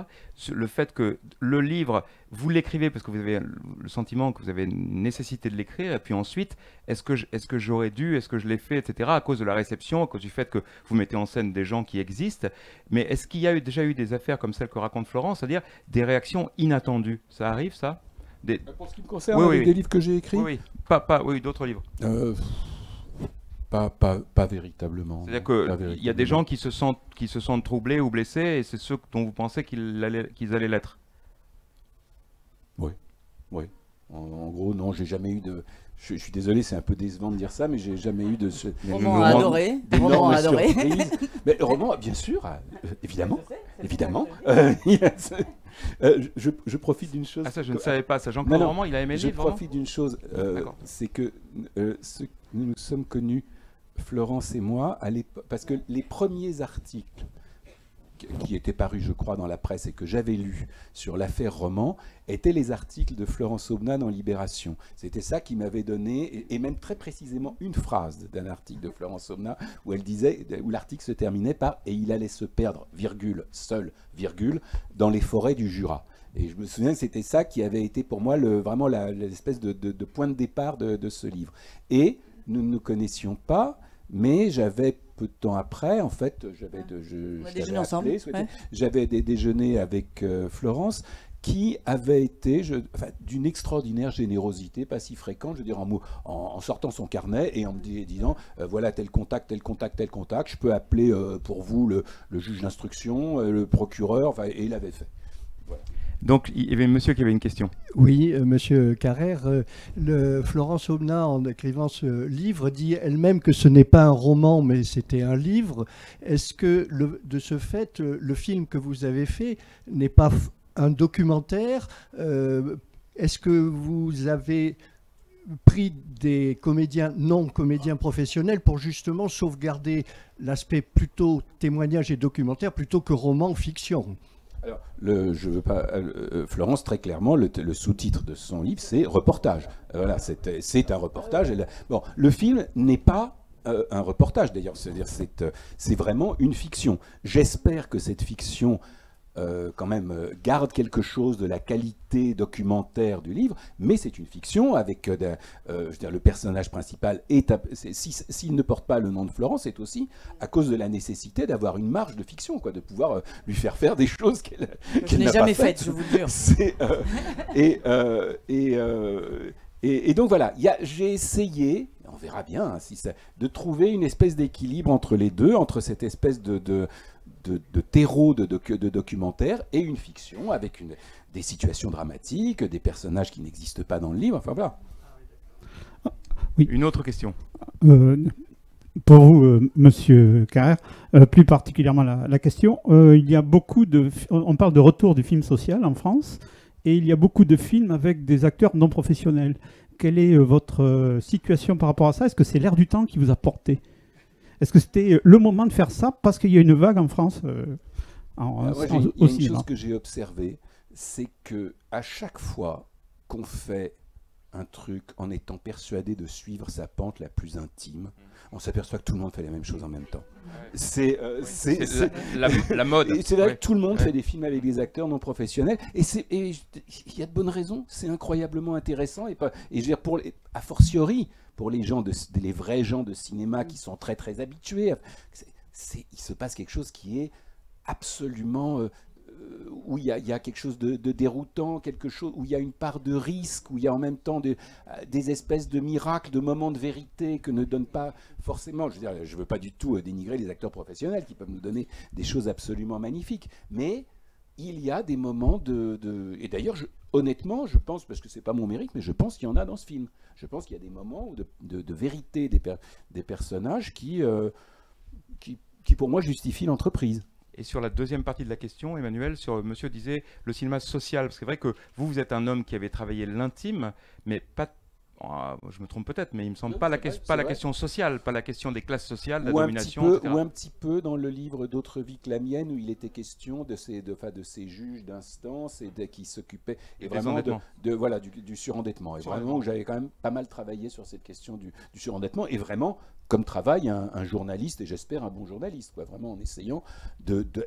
Le fait que le livre, vous l'écrivez parce que vous avez le sentiment que vous avez une nécessité de l'écrire, et puis ensuite, est-ce que j'aurais dû, est-ce que je l'ai fait, etc. à cause de la réception, à cause du fait que vous mettez en scène des gens qui existent. Mais est-ce qu'il y a déjà eu des affaires comme celles que raconte Florence, c'est-à-dire des réactions inattendues? Ça arrive, ça? Pour ce qui me concerne, des livres que j'ai écrits, oui, d'autres livres. Pas véritablement. C'est-à-dire qu'il y a des gens qui se sentent troublés ou blessés, et c'est ceux dont vous pensez qu'ils allaient l'être. Oui. En gros, non, j'ai jamais eu de... Je suis désolé, c'est un peu décevant de dire ça, mais j'ai jamais eu de ce... Roman adoré. Mais le roman, bien sûr, évidemment. Je profite d'une chose... Ah ça, je ne savais pas. Ça, Jean-Claude Roman, il a aimé le livre. Je profite d'une chose, c'est que nous sommes connus, Florence et moi, à l'époque, parce que les premiers articles qui étaient parus, je crois, dans la presse et que j'avais lus sur l'affaire Roman étaient les articles de Florence Aubenas dans Libération. C'était ça qui m'avait donné, et même très précisément une phrase d'un article de Florence Aubenas où l'article se terminait par « et il allait se perdre, seul, dans les forêts du Jura ». Et je me souviens que c'était ça qui avait été pour moi vraiment l'espèce de point de départ de ce livre. Et nous ne nous connaissions pas, mais j'avais peu de temps après, en fait, j'avais déjeuné avec Florence, qui avait été d'une extraordinaire générosité, pas si fréquente, je veux dire, en sortant son carnet et en me disant voilà tel contact, je peux appeler pour vous le juge d'instruction, le procureur, et il avait fait. Voilà. Donc, il y avait un monsieur qui avait une question. Oui, monsieur Carrère, Florence Aubenas, en écrivant ce livre, dit elle-même que ce n'est pas un roman, mais c'était un livre. Est-ce que, de ce fait, le film que vous avez fait n'est pas un documentaire? Est-ce que vous avez pris des comédiens non comédiens professionnels pour justement sauvegarder l'aspect plutôt témoignage et documentaire plutôt que roman fiction. Alors, je veux pas. Florence, très clairement, le sous-titre de son livre, c'est reportage. Voilà, c'est un reportage. Bon, le film n'est pas un reportage, d'ailleurs. C'est-à-dire, c'est vraiment une fiction. J'espère que cette fiction, quand même, garde quelque chose de la qualité documentaire du livre, mais c'est une fiction avec, je veux dire, le personnage principal s'il ne porte pas le nom de Florence, c'est aussi à cause de la nécessité d'avoir une marge de fiction, quoi, de pouvoir lui faire des choses qu'elle n'a jamais pas faites. Je vous le jure. Et donc voilà, j'ai essayé, on verra bien, hein, de trouver une espèce d'équilibre entre les deux, entre cette espèce de terreau de documentaire et une fiction avec des situations dramatiques, des personnages qui n'existent pas dans le livre, enfin voilà. Oui. Une autre question. Pour vous, Monsieur Carrère, plus particulièrement la question, il y a beaucoup on parle de retour du film social en France, et il y a beaucoup de films avec des acteurs non professionnels. Quelle est votre situation par rapport à ça? Est-ce que c'est l'air du temps qui vous a porté? Est-ce que c'était le moment de faire ça parce qu'il y a une vague en France il y a une chose que j'ai observée, c'est que à chaque fois qu'on fait un truc en étant persuadé de suivre sa pente la plus intime, on s'aperçoit que tout le monde fait la même chose en même temps. C'est la mode. C'est vrai que tout le monde fait des films avec des acteurs non professionnels, et il y a de bonnes raisons. C'est incroyablement intéressant, et je veux dire, a fortiori pour les vrais gens de cinéma qui sont très très habitués, il se passe quelque chose qui est absolument où il y a quelque chose de déroutant, quelque chose où il y a une part de risque, où il y a en même temps des espèces de miracles, de moments de vérité que ne donnent pas forcément. Je veux dire, je veux pas du tout dénigrer les acteurs professionnels qui peuvent nous donner des choses absolument magnifiques, mais il y a des moments et d'ailleurs, honnêtement, je pense, parce que c'est pas mon mérite, mais je pense qu'il y en a dans ce film. Je pense qu'il y a des moments de vérité des personnages qui pour moi justifient l'entreprise. Et sur la deuxième partie de la question, Emmanuel, monsieur disait le cinéma social, parce que c'est vrai que vous êtes un homme qui avait travaillé l'intime, mais pas, je me trompe peut-être, mais il me semble pas la question sociale, pas la question des classes sociales, de la domination, etc. Ou un petit peu dans le livre D'autres vies que la mienne, où il était question de ces juges d'instance qui s'occupaient vraiment du surendettement. Et vraiment, où j'avais quand même pas mal travaillé sur cette question du surendettement, et vraiment comme travaille un journaliste, et j'espère un bon journaliste, quoi, vraiment en essayant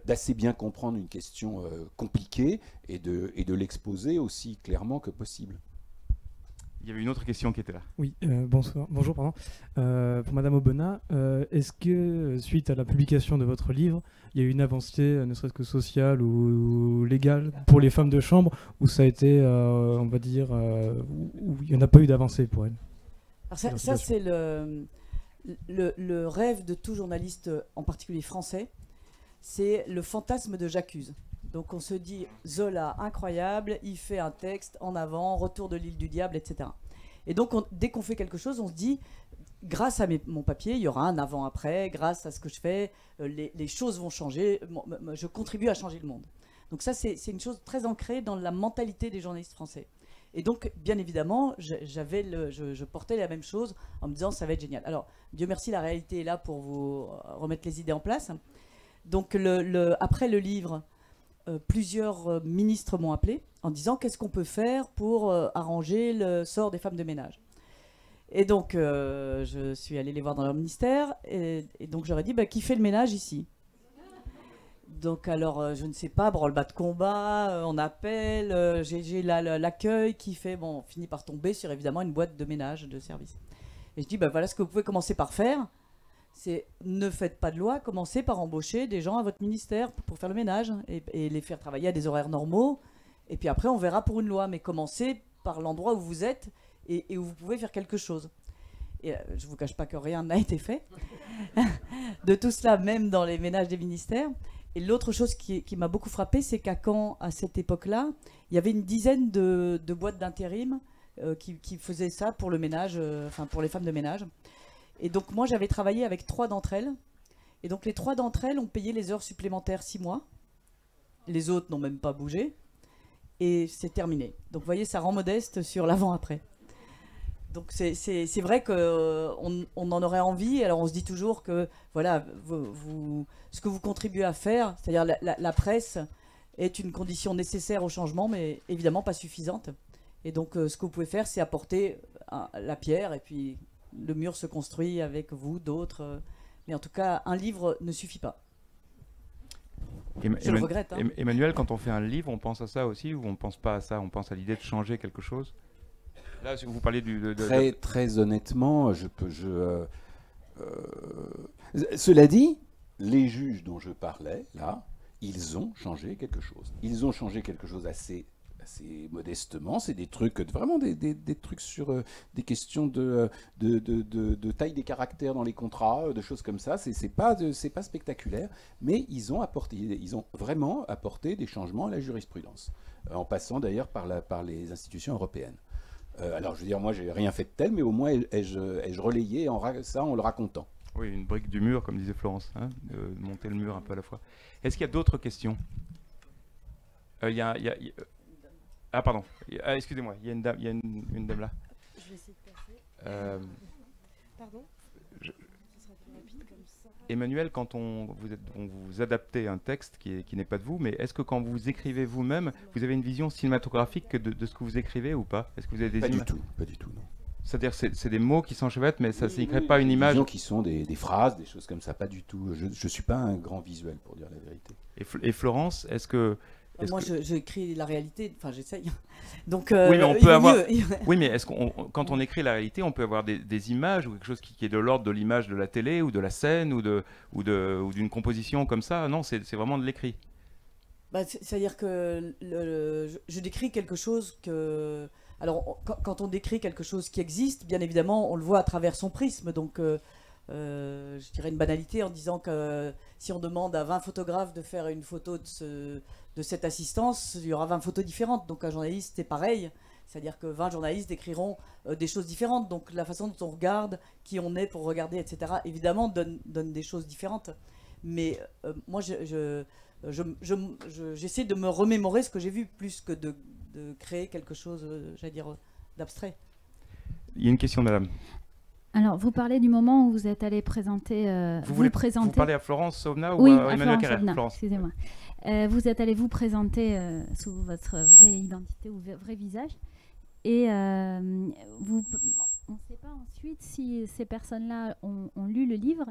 d'assez bien comprendre une question compliquée et de l'exposer aussi clairement que possible. Il y avait une autre question qui était là. Oui, bonjour, pardon. Pour Madame Aubenas, est-ce que suite à la publication de votre livre, il y a eu une avancée, ne serait-ce que sociale ou légale, pour les femmes de chambre, où ça a été, on va dire, où il n'y en a pas eu d'avancée pour elles? Alors ça c'est le rêve de tout journaliste, en particulier français, c'est le fantasme de J'accuse. Donc on se dit, Zola, incroyable, il fait un texte en avant, retour de l'île du diable, etc. Et donc dès qu'on fait quelque chose, on se dit, grâce à mon papier, il y aura un avant-après, grâce à ce que je fais, les choses vont changer, je contribue à changer le monde. Donc ça, c'est une chose très ancrée dans la mentalité des journalistes français. Et donc, bien évidemment, je portais la même chose en me disant, ça va être génial. Alors, Dieu merci, la réalité est là pour vous remettre les idées en place. Donc, après le livre, plusieurs ministres m'ont appelé en disant, qu'est-ce qu'on peut faire pour arranger le sort des femmes de ménage? Et donc, je suis allée les voir dans leur ministère, et donc j'aurais dit, qui fait le ménage ici? Donc alors, je ne sais pas, branle-bas de combat, on appelle, j'ai l'accueil qui fait, on finit par tomber sur évidemment une boîte de ménage de service. Et je dis, voilà ce que vous pouvez commencer par faire, c'est ne faites pas de loi, commencez par embaucher des gens à votre ministère pour faire le ménage et les faire travailler à des horaires normaux, et puis après on verra pour une loi, mais commencez par l'endroit où vous êtes et où vous pouvez faire quelque chose. Et je ne vous cache pas que rien n'a été fait de tout cela, même dans les ménages des ministères. Et l'autre chose qui m'a beaucoup frappée, c'est qu'à Caen, à cette époque-là, il y avait une dizaine de boîtes d'intérim qui faisaient ça pour le ménage, pour les femmes de ménage. Et donc moi, j'avais travaillé avec 3 d'entre elles. Et donc les 3 d'entre elles ont payé les heures supplémentaires 6 mois. Les autres n'ont même pas bougé. Et c'est terminé. Donc vous voyez, ça rend modeste sur l'avant-après. Donc c'est vrai qu'on on en aurait envie. Alors on se dit toujours que voilà, ce que vous contribuez à faire, c'est-à-dire la presse, est une condition nécessaire au changement, mais évidemment pas suffisante. Et donc ce que vous pouvez faire, c'est apporter la pierre, et puis le mur se construit avec vous, d'autres. Mais en tout cas, un livre ne suffit pas. Je le regrette. Hein. Emmanuel, quand on fait un livre, on pense à ça aussi, ou on ne pense pas à ça? On pense à l'idée de changer quelque chose? Là, si vous parlez Très honnêtement, cela dit, les juges dont je parlais, là, ils ont changé quelque chose. Ils ont changé quelque chose assez modestement. C'est des trucs, vraiment des trucs sur des questions de taille des caractères dans les contrats, de choses comme ça. C'est pas spectaculaire, mais ils ont vraiment apporté des changements à la jurisprudence, en passant d'ailleurs par les institutions européennes. Alors, je veux dire, moi, j'ai rien fait de tel, mais au moins ai-je relayé ça en le racontant. Oui, une brique du mur, comme disait Florence, hein, de monter le mur un peu à la fois. Est-ce qu'il y a d'autres questions? Ah, pardon. Excusez-moi, il y a une dame là. Je vais essayer de passer. Pardon? Emmanuel, quand vous adaptez un texte qui n'est pas de vous, mais est-ce que quand vous écrivez vous-même, vous avez une vision cinématographique de ce que vous écrivez ou pas? Est-ce que vous avez des images? Pas du tout, non. C'est-à-dire c'est des mots qui s'enchevêtrent, mais ça ne crée pas une image. Qui sont des phrases, des choses comme ça, pas du tout. Je ne suis pas un grand visuel, pour dire la vérité. Et Florence, est-ce que... Moi, j'écris la réalité, enfin j'essaye. Donc, oui, mais on peut avoir. Oui, mais est-ce quand on écrit la réalité, on peut avoir des images ou quelque chose qui est de l'ordre de l'image de la télé ou de la scène ou d'une composition comme ça? Non, c'est vraiment de l'écrit. C'est-à-dire que je décris quelque chose que. Alors, quand on décrit quelque chose qui existe, bien évidemment, on le voit à travers son prisme. Donc, je dirais une banalité en disant que si on demande à 20 photographes de faire une photo de cette assistance, il y aura 20 photos différentes. Donc un journaliste, c'est pareil. C'est-à-dire que 20 journalistes décriront des choses différentes. Donc la façon dont on regarde, qui on est pour regarder, etc., évidemment, donne des choses différentes. Mais moi, j'essaie de me remémorer ce que j'ai vu, plus que de créer quelque chose, j'allais dire, d'abstrait. Il y a une question, madame. Alors, vous parlez du moment où vous êtes allé présenter... Vous parlez à Florence Aubenas ou oui, à Emmanuel Carrère? Florence, excusez-moi. Vous êtes allé vous présenter sous votre vraie identité ou vrai visage. Et on ne sait pas ensuite si ces personnes-là ont lu le livre.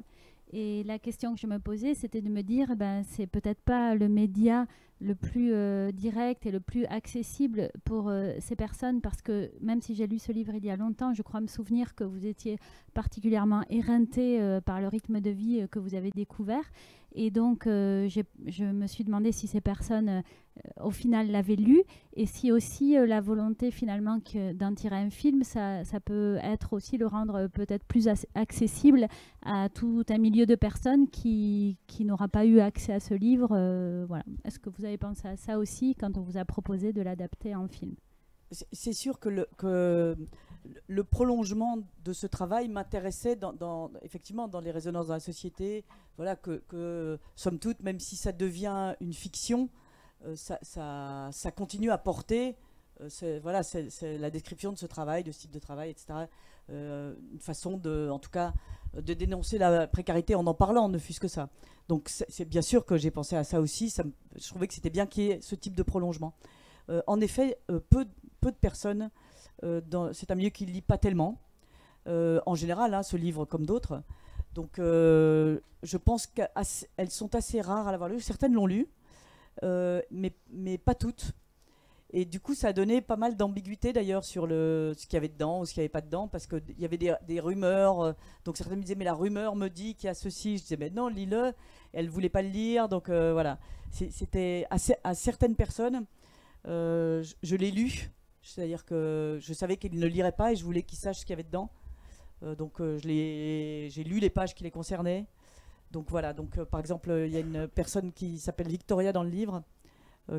Et la question que je me posais, c'était de me dire, c'est peut-être pas le média le plus direct et le plus accessible pour ces personnes, parce que même si j'ai lu ce livre il y a longtemps, je crois me souvenir que vous étiez particulièrement éreinté par le rythme de vie que vous avez découvert. Et donc, je me suis demandé si ces personnes, au final, l'avaient lu, et si aussi la volonté, finalement, d'en tirer un film, ça peut être aussi le rendre peut-être plus accessible à tout un milieu de personnes qui n'aura pas eu accès à ce livre. Voilà. Est-ce que vous avez pensé à ça aussi quand on vous a proposé de l'adapter en film? C'est sûr que le prolongement de ce travail m'intéressait effectivement dans les résonances dans la société. Voilà, que somme toute, même si ça devient une fiction, ça continue à porter. C'est la description de ce travail, de ce type de travail, etc. Une façon en tout cas, de dénoncer la précarité en parlant, ne fût-ce que ça. Donc c'est bien sûr que j'ai pensé à ça aussi. Je trouvais que c'était bien qu'il y ait ce type de prolongement. En effet, peu de personnes, c'est un milieu qui ne lit pas tellement, en général, ce livre comme d'autres. Donc je pense qu'elles sont assez rares à l'avoir lu. Certaines l'ont lu, mais pas toutes. Et du coup, ça a donné pas mal d'ambiguïté d'ailleurs sur ce qu'il y avait dedans ou ce qu'il n'y avait pas dedans, parce qu'il y avait des rumeurs. Donc certains me disaient, mais la rumeur me dit qu'il y a ceci. Je disais, mais non, lis-le. Elle ne voulait pas le lire. Donc voilà. C'était à certaines personnes, je l'ai lu. C'est-à-dire que je savais qu'ils ne le liraient pas et je voulais qu'ils sachent ce qu'il y avait dedans. Donc j'ai lu les pages qui les concernaient. Donc voilà. Donc par exemple, il y a une personne qui s'appelle Victoria dans le livre,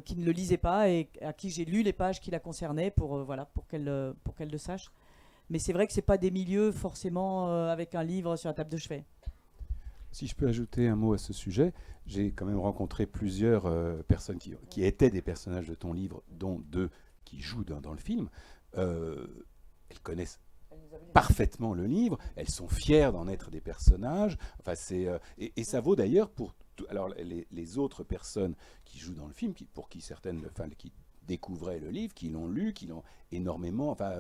qui ne le lisait pas et à qui j'ai lu les pages qui la concernaient pour qu'elle le sache. Mais c'est vrai que c'est pas des milieux forcément avec un livre sur la table de chevet. Si je peux ajouter un mot à ce sujet, j'ai quand même rencontré plusieurs personnes qui étaient des personnages de ton livre, dont deux qui jouent dans le film. Elles connaissent parfaitement le livre. Elles sont fières d'en être des personnages. Enfin, et ça vaut d'ailleurs pour alors les autres personnes qui jouent dans le film, pour qui certaines, enfin, qui découvraient le livre, qui l'ont lu, qui l'ont énormément. Enfin,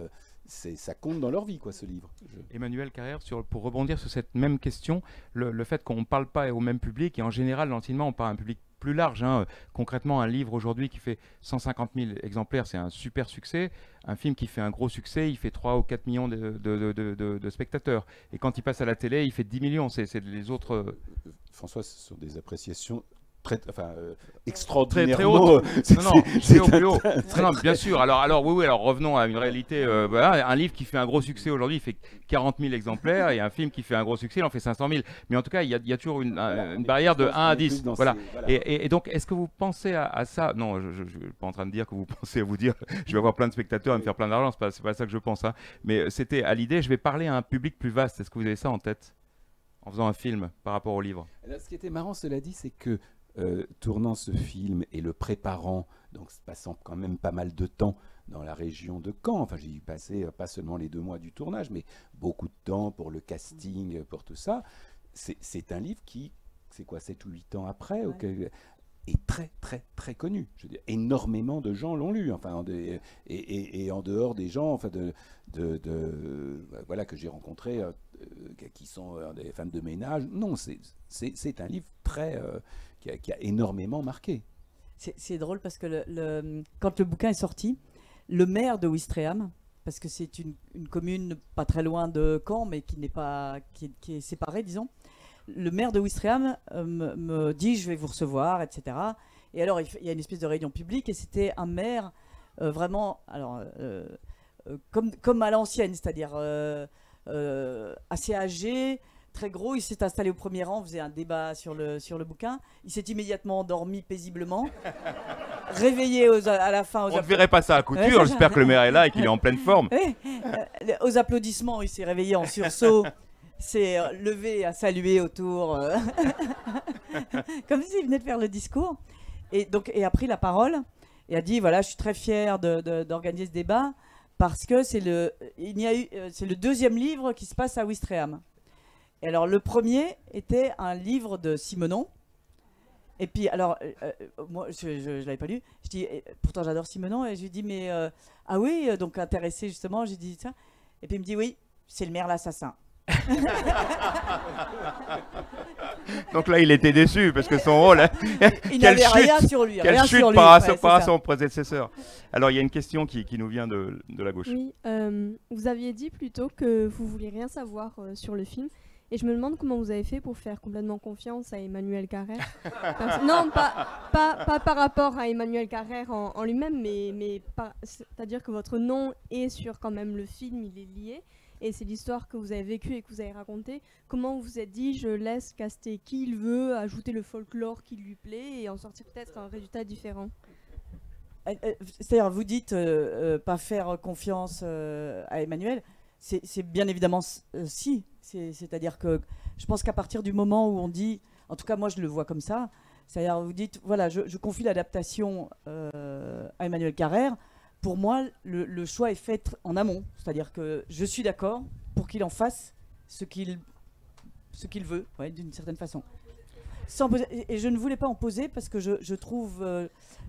ça compte dans leur vie, quoi, ce livre. Emmanuel Carrère, pour rebondir sur cette même question, le fait qu'on ne parle pas au même public, et en général, dans le cinéma, on parle à un public plus large. Hein. Concrètement, un livre aujourd'hui qui fait 150 000 exemplaires, c'est un super succès. Un film qui fait un gros succès, il fait 3 ou 4 millions de spectateurs. Et quand il passe à la télé, il fait 10 millions. C'est les autres... François, ce sont des appréciations extraordinairement... Très haut. C'est au plus haut. Non, bien sûr. Alors revenons à une réalité. Voilà, un livre qui fait un gros succès aujourd'hui, il fait 40 000 exemplaires, et un film qui fait un gros succès, il en fait 500 000. Mais en tout cas, il y a toujours une barrière de 1 à 10. Voilà. Et donc, est-ce que vous pensez à ça? Non, je ne suis pas en train de dire que vous pensez à vous dire je vais avoir plein de spectateurs et me faire plein d'argent, c'est pas ça que je pense. Hein. Mais c'était à l'idée, je vais parler à un public plus vaste. Est-ce que vous avez ça en tête en faisant un film par rapport au livre? Alors, ce qui était marrant, cela dit, c'est que tournant ce film et le préparant, donc passant quand même pas mal de temps dans la région de Caen, enfin j'y passé pas seulement les 2 mois du tournage, mais beaucoup de temps pour le casting, pour tout ça. C'est un livre qui, c'est quoi, 7 ou 8 ans après, est très très très connu. Je veux dire, énormément de gens l'ont lu, enfin, et en dehors des gens, enfin voilà, que j'ai rencontrés, qui sont des femmes de ménage. Non, c'est un livre très qui a énormément marqué. C'est drôle parce que quand le bouquin est sorti, le maire de Ouistreham, parce que c'est une commune pas très loin de Caen, mais qui est séparée, disons, le maire de Ouistreham me dit je vais vous recevoir, etc. Et alors il y a une espèce de réunion publique, et c'était un maire vraiment, alors comme à l'ancienne, c'est-à-dire assez âgé, très gros. Il s'est installé au premier rang, on faisait un débat sur le bouquin. Il s'est immédiatement endormi paisiblement, réveillé à la fin. On ne verrait pas ça à couture, j'espère que le maire est là et qu'il est en pleine forme. Aux applaudissements, il s'est réveillé en sursaut, s'est levé à saluer autour, comme s'il venait de faire le discours. Et a pris la parole et a dit voilà, je suis très fier d'organiser ce débat parce que c'est le 2e livre qui se passe à Ouistreham. Et alors le premier était un livre de Simenon. Et puis alors moi je l'avais pas lu. Je dis pourtant j'adore Simenon, et je lui dis mais ah oui, donc intéressé justement, j'ai dit ça. Et puis il me dit oui, c'est le maire l'assassin. Donc là, il était déçu parce que son rôle. Il n'avait rien sur lui. Quelle rien chute sur lui, par rapport à son prédécesseur. Alors, il y a une question qui nous vient de la gauche. Oui, vous aviez dit plutôt que vous vouliez rien savoir sur le film. Et je me demande comment vous avez fait pour faire complètement confiance à Emmanuel Carrère. Non, pas par rapport à Emmanuel Carrère en lui-même, mais c'est-à-dire que votre nom est sur quand même le film, il est lié. Et c'est l'histoire que vous avez vécue et que vous avez racontée. Comment vous vous êtes dit, je laisse caster qui il veut, ajouter le folklore qui lui plaît et en sortir peut-être un résultat différent? C'est-à-dire, vous dites pas faire confiance à Emmanuel. C'est bien évidemment si. C'est-à-dire que je pense qu'à partir du moment où on dit, en tout cas moi je le vois comme ça, c'est-à-dire vous dites, voilà, je confie l'adaptation à Emmanuel Carrère. Pour moi, le choix est fait en amont. C'est-à-dire que je suis d'accord pour qu'il en fasse ce qu'il veut, ouais, d'une certaine façon. Et je ne voulais pas en poser parce que je trouve...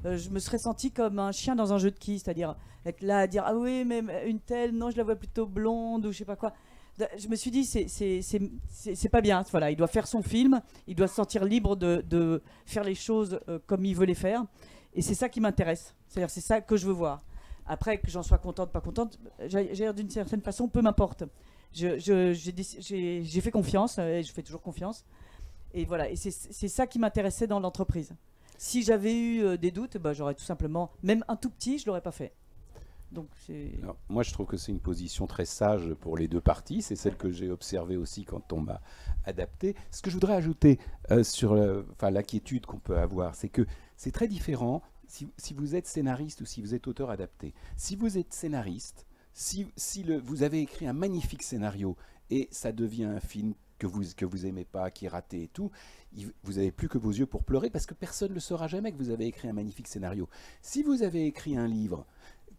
je me serais sentie comme un chien dans un jeu de quilles. C'est-à-dire être là à dire « Ah oui, mais une telle, non, je la vois plutôt blonde » ou je sais pas quoi. Je me suis dit, c'est pas bien. Voilà, il doit faire son film, il doit se sentir libre de faire les choses comme il veut les faire. Et c'est ça qui m'intéresse. C'est-à-dire c'est ça que je veux voir. Après, que j'en sois contente, pas contente, d'une certaine façon, peu m'importe. J'ai fait confiance, et je fais toujours confiance. Et voilà, et c'est ça qui m'intéressait dans l'entreprise. Si j'avais eu des doutes, bah, j'aurais tout simplement, même un tout petit, je l'aurais pas fait. Donc alors, moi, je trouve que c'est une position très sage pour les deux parties. C'est celle que j'ai observée aussi quand on m'a adapté. Ce que je voudrais ajouter sur l'inquiétude qu'on peut avoir, c'est que c'est très différent si vous êtes scénariste ou si vous êtes auteur adapté. Si vous êtes scénariste, vous avez écrit un magnifique scénario et ça devient un film que vous aimez pas, qui est raté et tout, vous n'avez plus que vos yeux pour pleurer parce que personne ne le saura jamais que vous avez écrit un magnifique scénario. Si vous avez écrit un livre,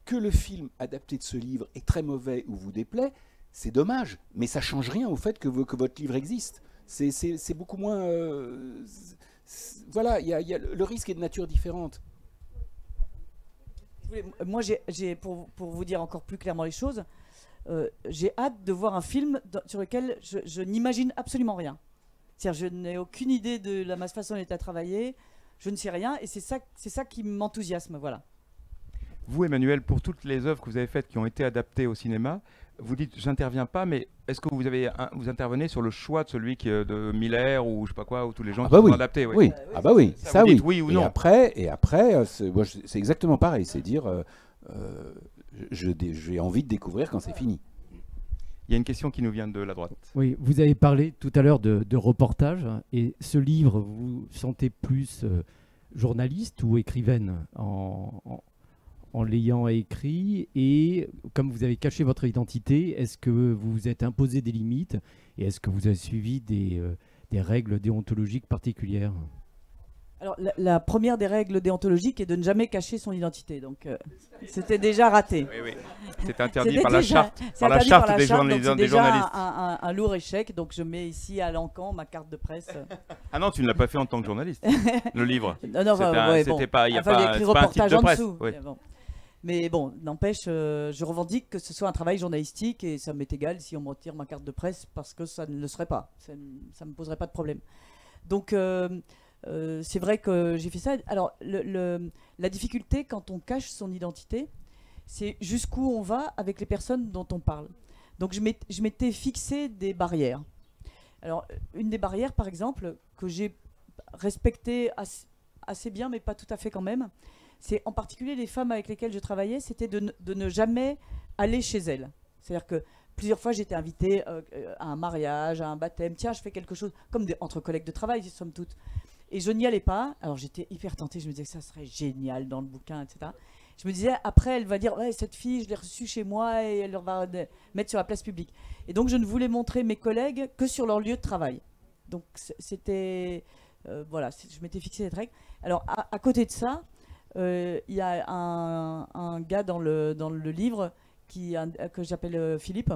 que le film adapté de ce livre est très mauvais ou vous déplaît, c'est dommage, mais ça change rien au fait que votre livre existe. C'est beaucoup moins... voilà, le risque est de nature différente. Moi, pour vous dire encore plus clairement les choses, j'ai hâte de voir un film sur lequel je n'imagine absolument rien. C'est-à-dire, je n'ai aucune idée de la façon dont il a travaillé, je ne sais rien, et c'est ça qui m'enthousiasme, voilà. Vous, Emmanuel, pour toutes les œuvres que vous avez faites qui ont été adaptées au cinéma, vous dites j'interviens pas, mais est-ce que vous intervenez sur le choix de celui de Miller ou je sais pas quoi, ou tous les gens qui sont adaptés? Oui. Ah bah oui, ça oui. Oui ou non. Et après, c'est exactement pareil, c'est dire j'ai envie de découvrir quand c'est fini. Il y a une question qui nous vient de la droite. Oui, vous avez parlé tout à l'heure de reportage, et ce livre, vous sentez plus journaliste ou écrivaine en l'ayant écrit, et comme vous avez caché votre identité, est-ce que vous vous êtes imposé des limites, et est-ce que vous avez suivi des règles déontologiques particulières? Alors, la première des règles déontologiques est de ne jamais cacher son identité, donc c'était déjà raté. Oui. C'est interdit par la charte des journalistes. C'est déjà un lourd échec, donc je mets ici à l'encan ma carte de presse. Ah non, tu ne l'as pas fait en tant que journaliste, le livre. Non, c'était pas, il n'y a pas un titre de presse. Oui. Mais bon, n'empêche, je revendique que ce soit un travail journalistique, et ça m'est égal si on me retire ma carte de presse, parce que ça ne le serait pas. Ça ne me poserait pas de problème. Donc... c'est vrai que j'ai fait ça. Alors, la difficulté quand on cache son identité, c'est jusqu'où on va avec les personnes dont on parle. Donc, je m'étais fixé des barrières. Alors, une des barrières, par exemple, que j'ai respectée assez bien, mais pas tout à fait quand même, c'est en particulier les femmes avec lesquelles je travaillais, c'était de ne jamais aller chez elles. C'est-à-dire que plusieurs fois, j'étais invitée à un mariage, à un baptême. Tiens, je fais quelque chose, comme entre collègues de travail, somme toute. Et je n'y allais pas. Alors j'étais hyper tentée, je me disais que ça serait génial dans le bouquin, etc. Je me disais, après elle va dire, ouais, cette fille, je l'ai reçue chez moi et elle va mettre sur la place publique. Et donc je ne voulais montrer mes collègues que sur leur lieu de travail. Donc c'était, voilà, je m'étais fixé cette règle. Alors à côté de ça, il y a un gars dans le livre que j'appelle Philippe,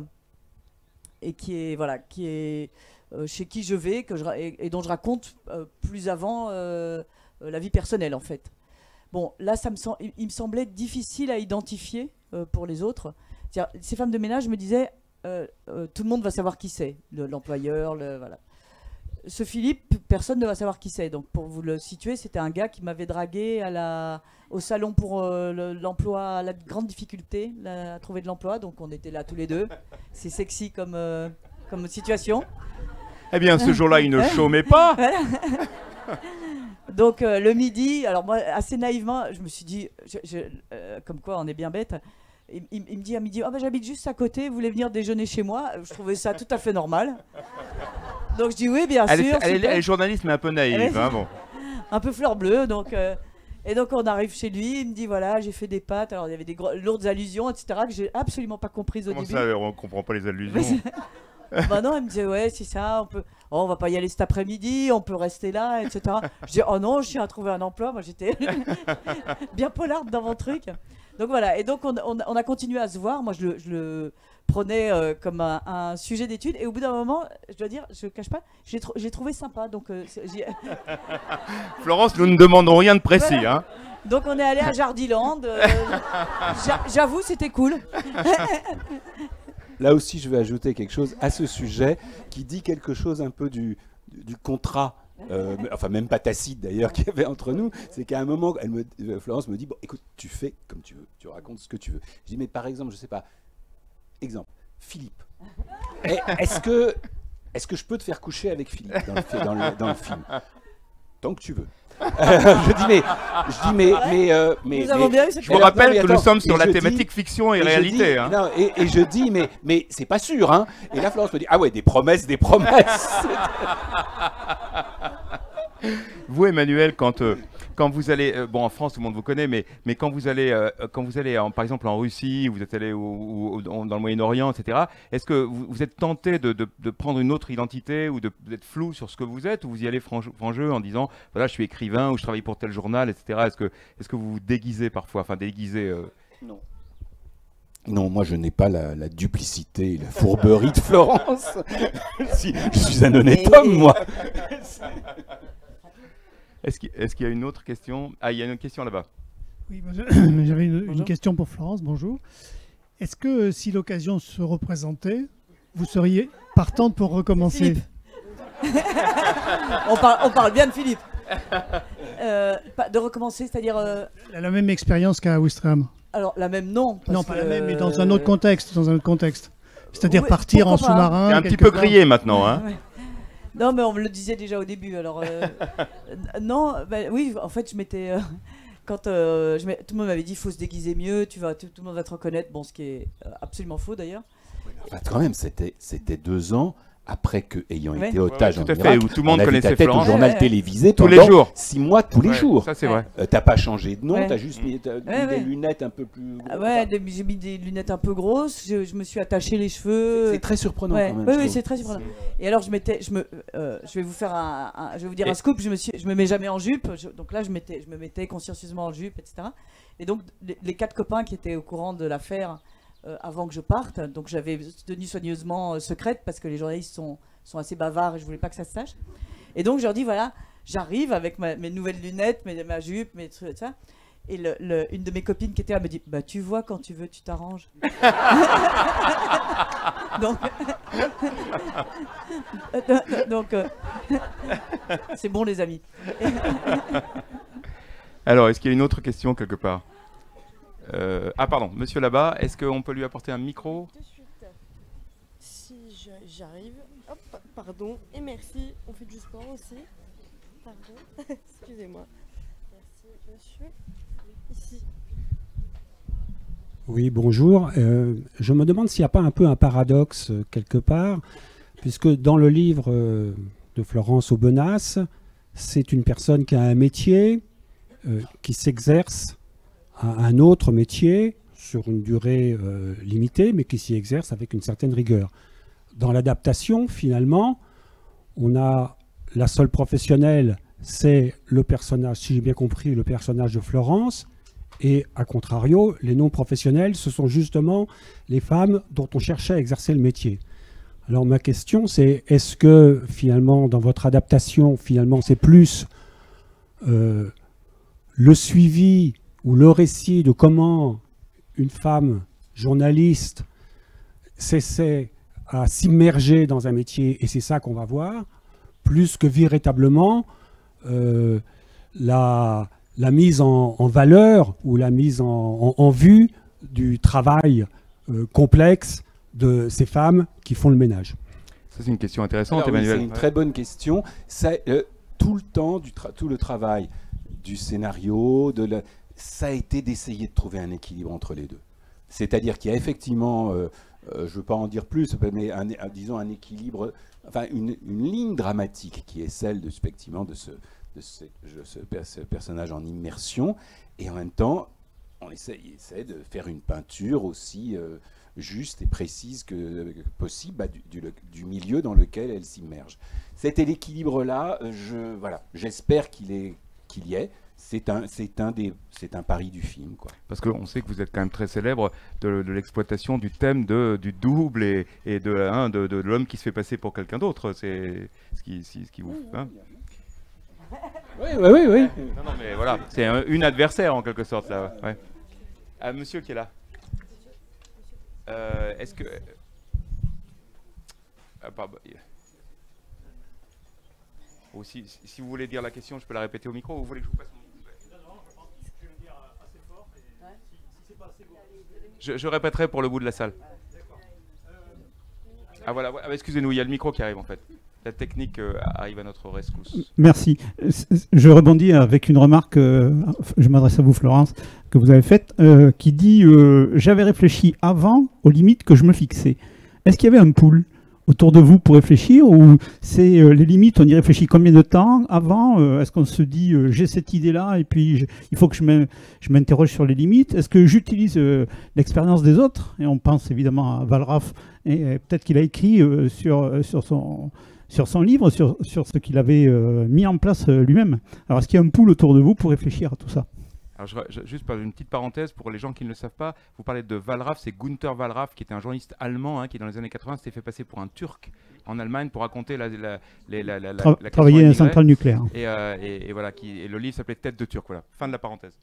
et qui est chez qui je vais, et dont je raconte plus avant la vie personnelle, en fait. Bon, là, il me semblait difficile à identifier pour les autres. Ces femmes de ménage me disaient, tout le monde va savoir qui c'est, l'employeur, voilà. Ce Philippe, personne ne va savoir qui c'est. Donc, pour vous le situer, c'était un gars qui m'avait dragué au salon pour l'emploi, la grande difficulté à trouver de l'emploi. Donc, on était là tous les deux. C'est sexy comme situation. Eh bien, ce jour-là, il ne chômait pas. Voilà. Donc, le midi, alors moi, assez naïvement, je me suis dit, comme quoi on est bien bête, il me dit à midi, oh, bah, j'habite juste à côté, vous voulez venir déjeuner chez moi? Je trouvais ça tout à fait normal. Donc, je dis oui, bien sûr. Elle est journaliste, mais un peu naïve. Bon. Un peu fleur bleue, donc... Et donc on arrive chez lui, il me dit voilà, j'ai fait des pâtes, alors il y avait des lourdes allusions, etc., que j'ai absolument pas comprises au début. Comment ça, on comprend pas les allusions? Bah non, il me disait ouais, c'est ça, on va pas y aller cet après-midi, on peut rester là, etc. Je dis oh non, je tiens à trouver un emploi, moi j'étais bien polarde dans mon truc. Donc voilà, et donc on a continué à se voir, moi je le prenais comme un sujet d'étude, et au bout d'un moment, je dois dire, je cache pas, j'ai trouvé sympa, donc... Florence, nous ne demandons rien de précis. Voilà. Hein. Donc on est allé à Jardiland, j'avoue c'était cool. Là aussi, je vais ajouter quelque chose à ce sujet qui dit quelque chose un peu du contrat, enfin même pas tacite d'ailleurs, qu'il y avait entre nous. C'est qu'à un moment, Florence me dit, bon, écoute, tu fais comme tu veux, tu racontes ce que tu veux. Je dis, mais par exemple, je sais pas, exemple, Philippe. Est-ce que je peux te faire coucher avec Philippe dans le film? Tant que tu veux. Je vous rappelle que nous sommes sur la thématique fiction et réalité. Et je dis, mais c'est pas sûr. Hein. Et là, Florence me dit, ah ouais, des promesses, des promesses. Vous, Emmanuel, quand vous allez, bon, en France, tout le monde vous connaît, mais quand vous allez par exemple en Russie, vous êtes allé dans le Moyen-Orient, etc., est-ce que vous êtes tenté de prendre une autre identité ou d'être flou sur ce que vous êtes, ou vous y allez franc jeu en disant, voilà, je suis écrivain ou je travaille pour tel journal, etc. Est-ce que vous vous déguisez parfois, enfin déguisez Non. Non, moi je n'ai pas la duplicité et la fourberie de Florence. Si, je suis un honnête homme, moi. Est-ce qu'il y a une autre question? Ah, il y a une question là-bas. Oui, j'avais une question pour Florence, bonjour. Est-ce que si l'occasion se représentait, vous seriez partante pour recommencer? on parle bien de Philippe. De recommencer, c'est-à-dire... La même expérience qu'à Ouistreham. Alors, la même, non. Non, pas la même, mais dans un autre contexte. C'est-à-dire partir en sous-marin. C'est un petit peu grillé maintenant. Hein. Ouais. Non, mais on me le disait déjà au début. Alors, non, oui, en fait, je m'étais... quand tout le monde m'avait dit, il faut se déguiser mieux, tout le monde va te reconnaître. Bon, ce qui est absolument faux, d'ailleurs. Enfin, quand même, c'était 2 ans après que, ayant été otage en Irak, Irak, où tout le monde connaissait Florence. Au journal télévisé tous pendant les jours. 6 mois, tous les jours. Ça, c'est vrai. T'as pas changé de nom, t'as juste mis des lunettes un peu plus grosses. J'ai mis des lunettes un peu grosses, je me suis attaché les cheveux. C'est très surprenant quand même. Oui, c'est très surprenant. Et alors, je vais vous faire je vais vous dire un scoop, je me mets jamais en jupe, donc là, je me mettais consciencieusement en jupe, etc. Et donc, les 4 copains qui étaient au courant de l'affaire avant que je parte, donc j'avais tenu soigneusement secrète parce que les journalistes sont assez bavards et je voulais pas que ça se sache. Et donc je leur dis voilà, j'arrive avec mes nouvelles lunettes, ma jupe, mes trucs, ça. Et une de mes copines qui était là me dit bah tu vois quand tu veux tu t'arranges. donc c'est bon les amis. Alors est-ce qu'il y a une autre question quelque part? Ah pardon, monsieur là-bas, est-ce qu'on peut lui apporter un micro? De suite. Si j'arrive. Hop, pardon. Et merci. On fait du sport aussi. Pardon. Excusez-moi. Merci, monsieur. Ici. Oui, bonjour. Je me demande s'il n'y a pas un peu un paradoxe quelque part, puisque dans le livre de Florence Aubenas, c'est une personne qui a un métier, qui s'exerce à un autre métier sur une durée limitée, mais qui s'y exerce avec une certaine rigueur. Dans l'adaptation, finalement, on a la seule professionnelle, c'est le personnage, si j'ai bien compris, le personnage de Florence, et à contrario, les non-professionnels, ce sont justement les femmes dont on cherchait à exercer le métier. Alors ma question, c'est est-ce que finalement, dans votre adaptation, finalement, c'est plus le suivi ou le récit de comment une femme journaliste s'essaie à s'immerger dans un métier, et c'est ça qu'on va voir, plus que véritablement la mise en valeur ou la mise en vue du travail complexe de ces femmes qui font le ménage. Ça, c'est une question intéressante, Alors, Emmanuel. c'est une très bonne question. Ça, tout le temps, tout le travail du scénario, ça a été d'essayer de trouver un équilibre entre les deux. C'est-à-dire qu'il y a effectivement, je ne veux pas en dire plus, mais disons un équilibre, enfin une ligne dramatique qui est celle effectivement de ce personnage en immersion, et en même temps, on essaie de faire une peinture aussi juste et précise que possible du milieu dans lequel elle s'immerge. C'était l'équilibre-là, j'espère qu'il y est. C'est un pari du film, quoi. Parce qu'on sait que vous êtes quand même très célèbre de l'exploitation du thème du double et de l'homme qui se fait passer pour quelqu'un d'autre. C'est ce qui vous... Hein Oui. Non, mais voilà, c'est une adversaire en quelque sorte, là. Ouais. Ah, monsieur qui est là. Est-ce que... Ou si vous voulez dire la question, je peux la répéter au micro, ou vous voulez que je vous passe mon... Je répéterai pour le bout de la salle. Ah voilà, excusez-nous, il y a le micro qui arrive en fait. La technique arrive à notre rescousse. Merci. Je rebondis avec une remarque, je m'adresse à vous Florence, que vous avez faite, qui dit « J'avais réfléchi avant aux limites que je me fixais ». Est-ce qu'il y avait un pool autour de vous pour réfléchir, ou c'est les limites, on y réfléchit combien de temps avant? Est-ce qu'on se dit j'ai cette idée-là et puis il faut que je m'interroge sur les limites? Est-ce que j'utilise l'expérience des autres? Et on pense évidemment à Walras, et peut-être qu'il a écrit sur son livre, sur ce qu'il avait mis en place lui-même. Alors est-ce qu'il y a un pool autour de vous pour réfléchir à tout ça? Alors, juste par une petite parenthèse, pour les gens qui ne le savent pas, vous parlez de Wallraff, c'est Günther Wallraff, qui était un journaliste allemand, qui dans les années 80 s'était fait passer pour un Turc en Allemagne pour raconter la travailler à une centrale nucléaire. Et voilà, et le livre s'appelait Tête de Turc. Voilà, fin de la parenthèse.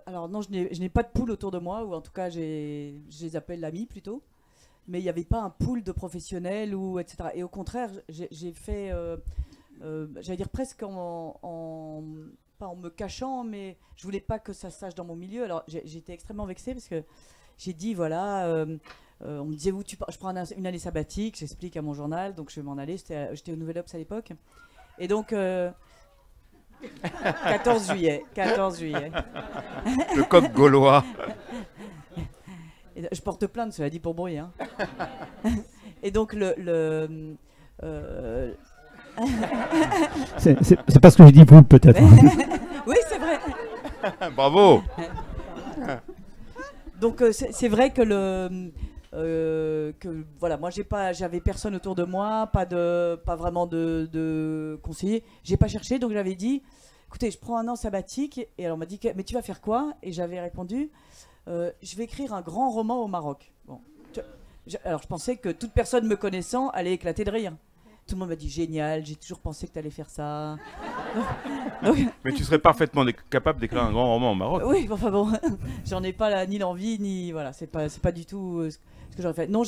Alors non, je n'ai pas de pool autour de moi, ou en tout cas, je les appelle l'ami plutôt. Mais il n'y avait pas un pool de professionnels, etc. Et au contraire, j'ai fait, j'allais dire presque pas en me cachant, mais je voulais pas que ça se sache dans mon milieu. Alors j'étais extrêmement vexée parce que j'ai dit, voilà, on me disait, je prends une année sabbatique, j'explique à mon journal, donc je vais m'en aller, j'étais au Nouvel Obs à l'époque. Et donc... 14 juillet. Le coq gaulois. Et je porte plainte, cela dit, pour bruit. Hein. Et donc c'est parce que j'ai dit vous, peut-être. Oui, c'est vrai. Bravo. Donc c'est vrai que voilà, moi j'avais personne autour de moi, pas vraiment de conseiller. J'ai pas cherché, donc j'avais dit, écoutez, je prends un an sabbatique. Et alors on m'a dit, mais tu vas faire quoi? Et j'avais répondu, je vais écrire un grand roman au Maroc. Bon, alors je pensais que toute personne me connaissant allait éclater de rire. Tout le monde m'a dit, génial, j'ai toujours pensé que tu allais faire ça. Mais tu serais parfaitement capable d'écrire un grand roman au Maroc. Oui, enfin bon, j'en ai pas ni l'envie, ni... Voilà, c'est pas du tout ce que j'aurais fait. Non,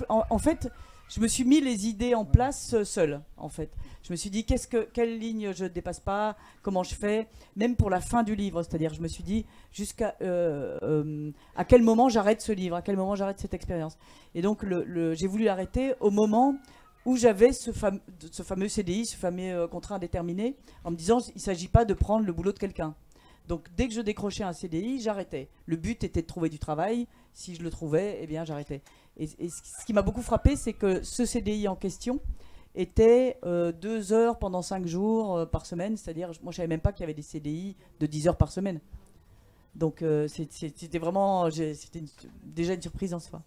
en fait, je me suis mis les idées en place seule, en fait. Je me suis dit, quelle ligne je ne dépasse pas, comment je fais, même pour la fin du livre. C'est-à-dire, je me suis dit, à quel moment j'arrête ce livre, à quel moment j'arrête cette expérience. Et donc, j'ai voulu l'arrêter au moment où j'avais ce fameux CDI, ce fameux contrat indéterminé, en me disant il ne s'agit pas de prendre le boulot de quelqu'un. Donc dès que je décrochais un CDI, j'arrêtais. Le but était de trouver du travail. Si je le trouvais, eh bien j'arrêtais. Et ce qui m'a beaucoup frappé, c'est que ce CDI en question était 2 heures pendant 5 jours par semaine. C'est-à-dire, moi je ne savais même pas qu'il y avait des CDI de 10 heures par semaine. Donc c'était vraiment déjà une surprise en soi.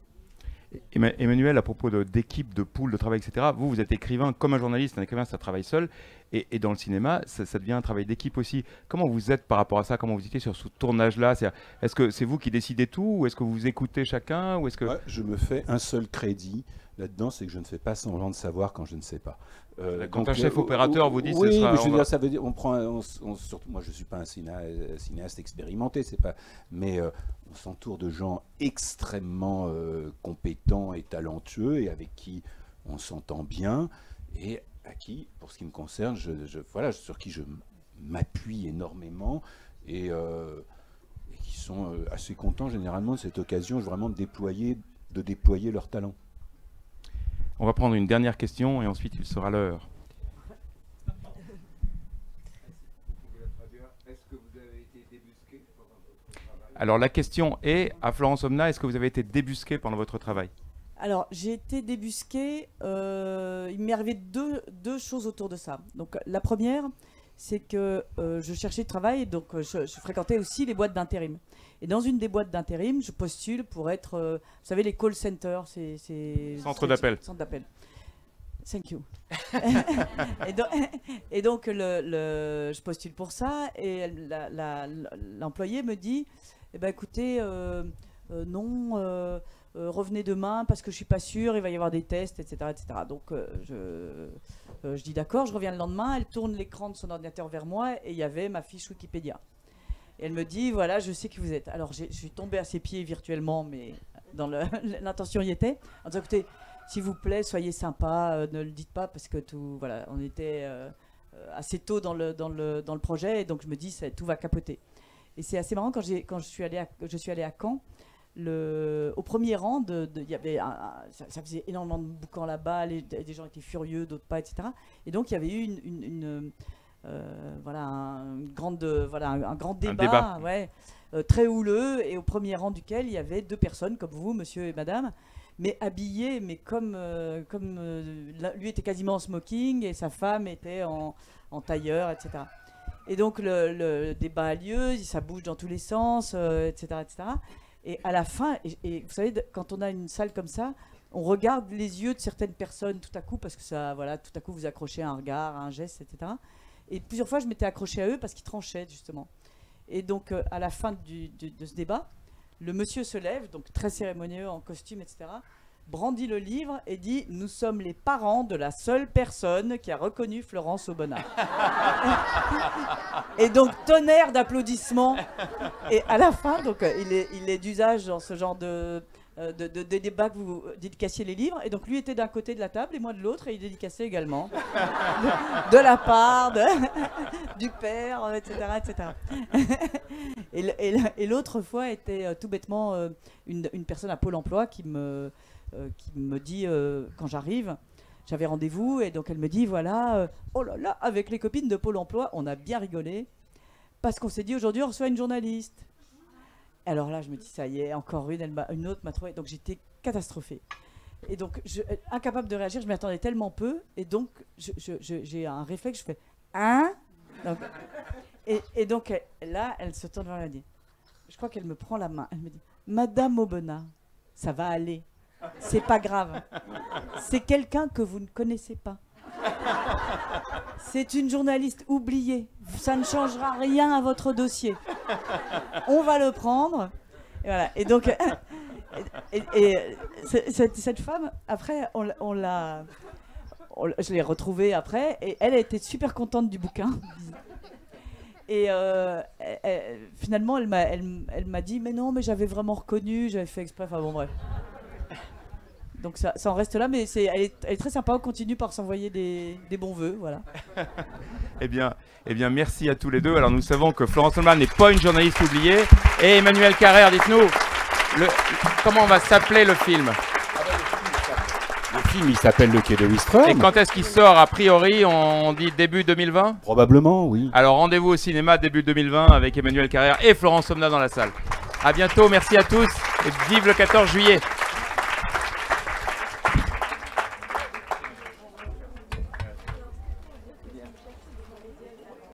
Emmanuel, à propos d'équipe, de pool, de travail, etc., vous êtes écrivain comme un journaliste. Un écrivain, ça travaille seul. Et dans le cinéma, ça devient un travail d'équipe aussi. Comment vous êtes par rapport à ça? Comment vous étiez sur ce tournage-là? Est-ce que c'est vous qui décidez tout? Ou est-ce que vous écoutez chacun? Ou est-ce que... Ouais, je me fais un seul crédit là-dedans, c'est que je ne fais pas semblant de savoir quand je ne sais pas. Quand un chef opérateur vous dit... Oui, mais je veux dire, ça veut dire, surtout, moi je ne suis pas un cinéaste expérimenté, c'est pas, mais on s'entoure de gens extrêmement compétents et talentueux et avec qui on s'entend bien et à qui, pour ce qui me concerne, voilà, sur qui je m'appuie énormément et qui sont assez contents généralement de cette occasion vraiment de déployer leur talent. On va prendre une dernière question et ensuite il sera l'heure. Alors la question est, à Florence Aubenas, est-ce que vous avez été débusqué pendant votre travail? Alors j'ai été débusqué, il m'est arrivé deux choses autour de ça. Donc la première, c'est que je cherchais du travail, donc je fréquentais aussi les boîtes d'intérim. Et dans une des boîtes d'intérim, je postule pour être, vous savez, les call centers, Centre d'appel. Centre d'appel. Thank you. et donc je postule pour ça et l'employé me dit, eh ben, écoutez, non, revenez demain parce que je suis pas sûre, il va y avoir des tests, etc. etc. Donc je dis d'accord, je reviens le lendemain, elle tourne l'écran de son ordinateur vers moi et il y avait ma fiche Wikipédia. Et elle me dit, voilà, je sais qui vous êtes. Alors je suis tombée à ses pieds virtuellement, mais dans l'intention y était, en disant, écoutez, s'il vous plaît, soyez sympa, ne le dites pas parce que tout, voilà, on était assez tôt dans le projet et donc je me dis, tout va capoter. Et c'est assez marrant quand je suis allée à Caen, au premier rang, il y avait ça faisait énormément de boucans là-bas, des gens étaient furieux, d'autres pas, etc. Et donc il y avait eu un grand débat. Ouais, très houleux, et au premier rang duquel il y avait 2 personnes comme vous, monsieur et madame, mais habillés, mais comme lui était quasiment en smoking et sa femme était en tailleur, etc. Et donc le débat a lieu, ça bouge dans tous les sens, etc., etc. Et à la fin, et vous savez, quand on a une salle comme ça, on regarde les yeux de certaines personnes tout à coup, parce que ça, voilà, tout à coup vous accrochez à un regard, à un geste, etc. Et plusieurs fois, je m'étais accrochée à eux parce qu'ils tranchaient, justement. Et donc, à la fin de ce débat, le monsieur se lève, donc très cérémonieux, en costume, etc., brandit le livre et dit « Nous sommes les parents de la seule personne qui a reconnu Florence Aubenas. » Et donc, tonnerre d'applaudissements. Et à la fin, donc, il est d'usage dans ce genre de débat que vous dédicaciez les livres. Et donc, lui était d'un côté de la table et moi de l'autre, et il dédicaçait également. De la part du père, etc. etc. Et l'autre fois était tout bêtement une personne à Pôle emploi qui me dit, quand j'arrive, j'avais rendez-vous, et donc elle me dit, voilà, oh là là, avec les copines de Pôle emploi, on a bien rigolé, parce qu'on s'est dit, aujourd'hui, on reçoit une journaliste. Alors là, je me dis, ça y est, encore une autre m'a trouvé, donc j'étais catastrophée. Et donc, incapable de réagir, je m'y attendais tellement peu, et donc, j'ai un réflexe, je fais, hein donc, et donc, là, elle se tourne vers moi, elle dit, je crois qu'elle me prend la main, elle me dit, Madame Aubenas, ça va aller. C'est pas grave. C'est quelqu'un que vous ne connaissez pas. C'est une journaliste oubliée. Ça ne changera rien à votre dossier. On va le prendre. Et voilà. Et donc, cette femme, après, je l'ai retrouvée après, et elle a été super contente du bouquin. Et finalement, elle m'a dit, mais non, mais j'avais vraiment reconnu, j'avais fait exprès. Enfin bon, bref. Donc ça en reste là, mais elle est très sympa. On continue par s'envoyer des bons vœux, voilà. Eh bien, merci à tous les deux. Alors nous savons que Florence Aubenas n'est pas une journaliste oubliée. Et Emmanuel Carrère, dites-nous, comment va s'appeler le film? Le film, il s'appelle Le Quai de Wistreham. Et quand est-ce qu'il sort? A priori, on dit début 2020? Probablement, oui. Alors rendez-vous au cinéma début 2020 avec Emmanuel Carrère et Florence Aubenas dans la salle. À bientôt, merci à tous et vive le 14 juillet.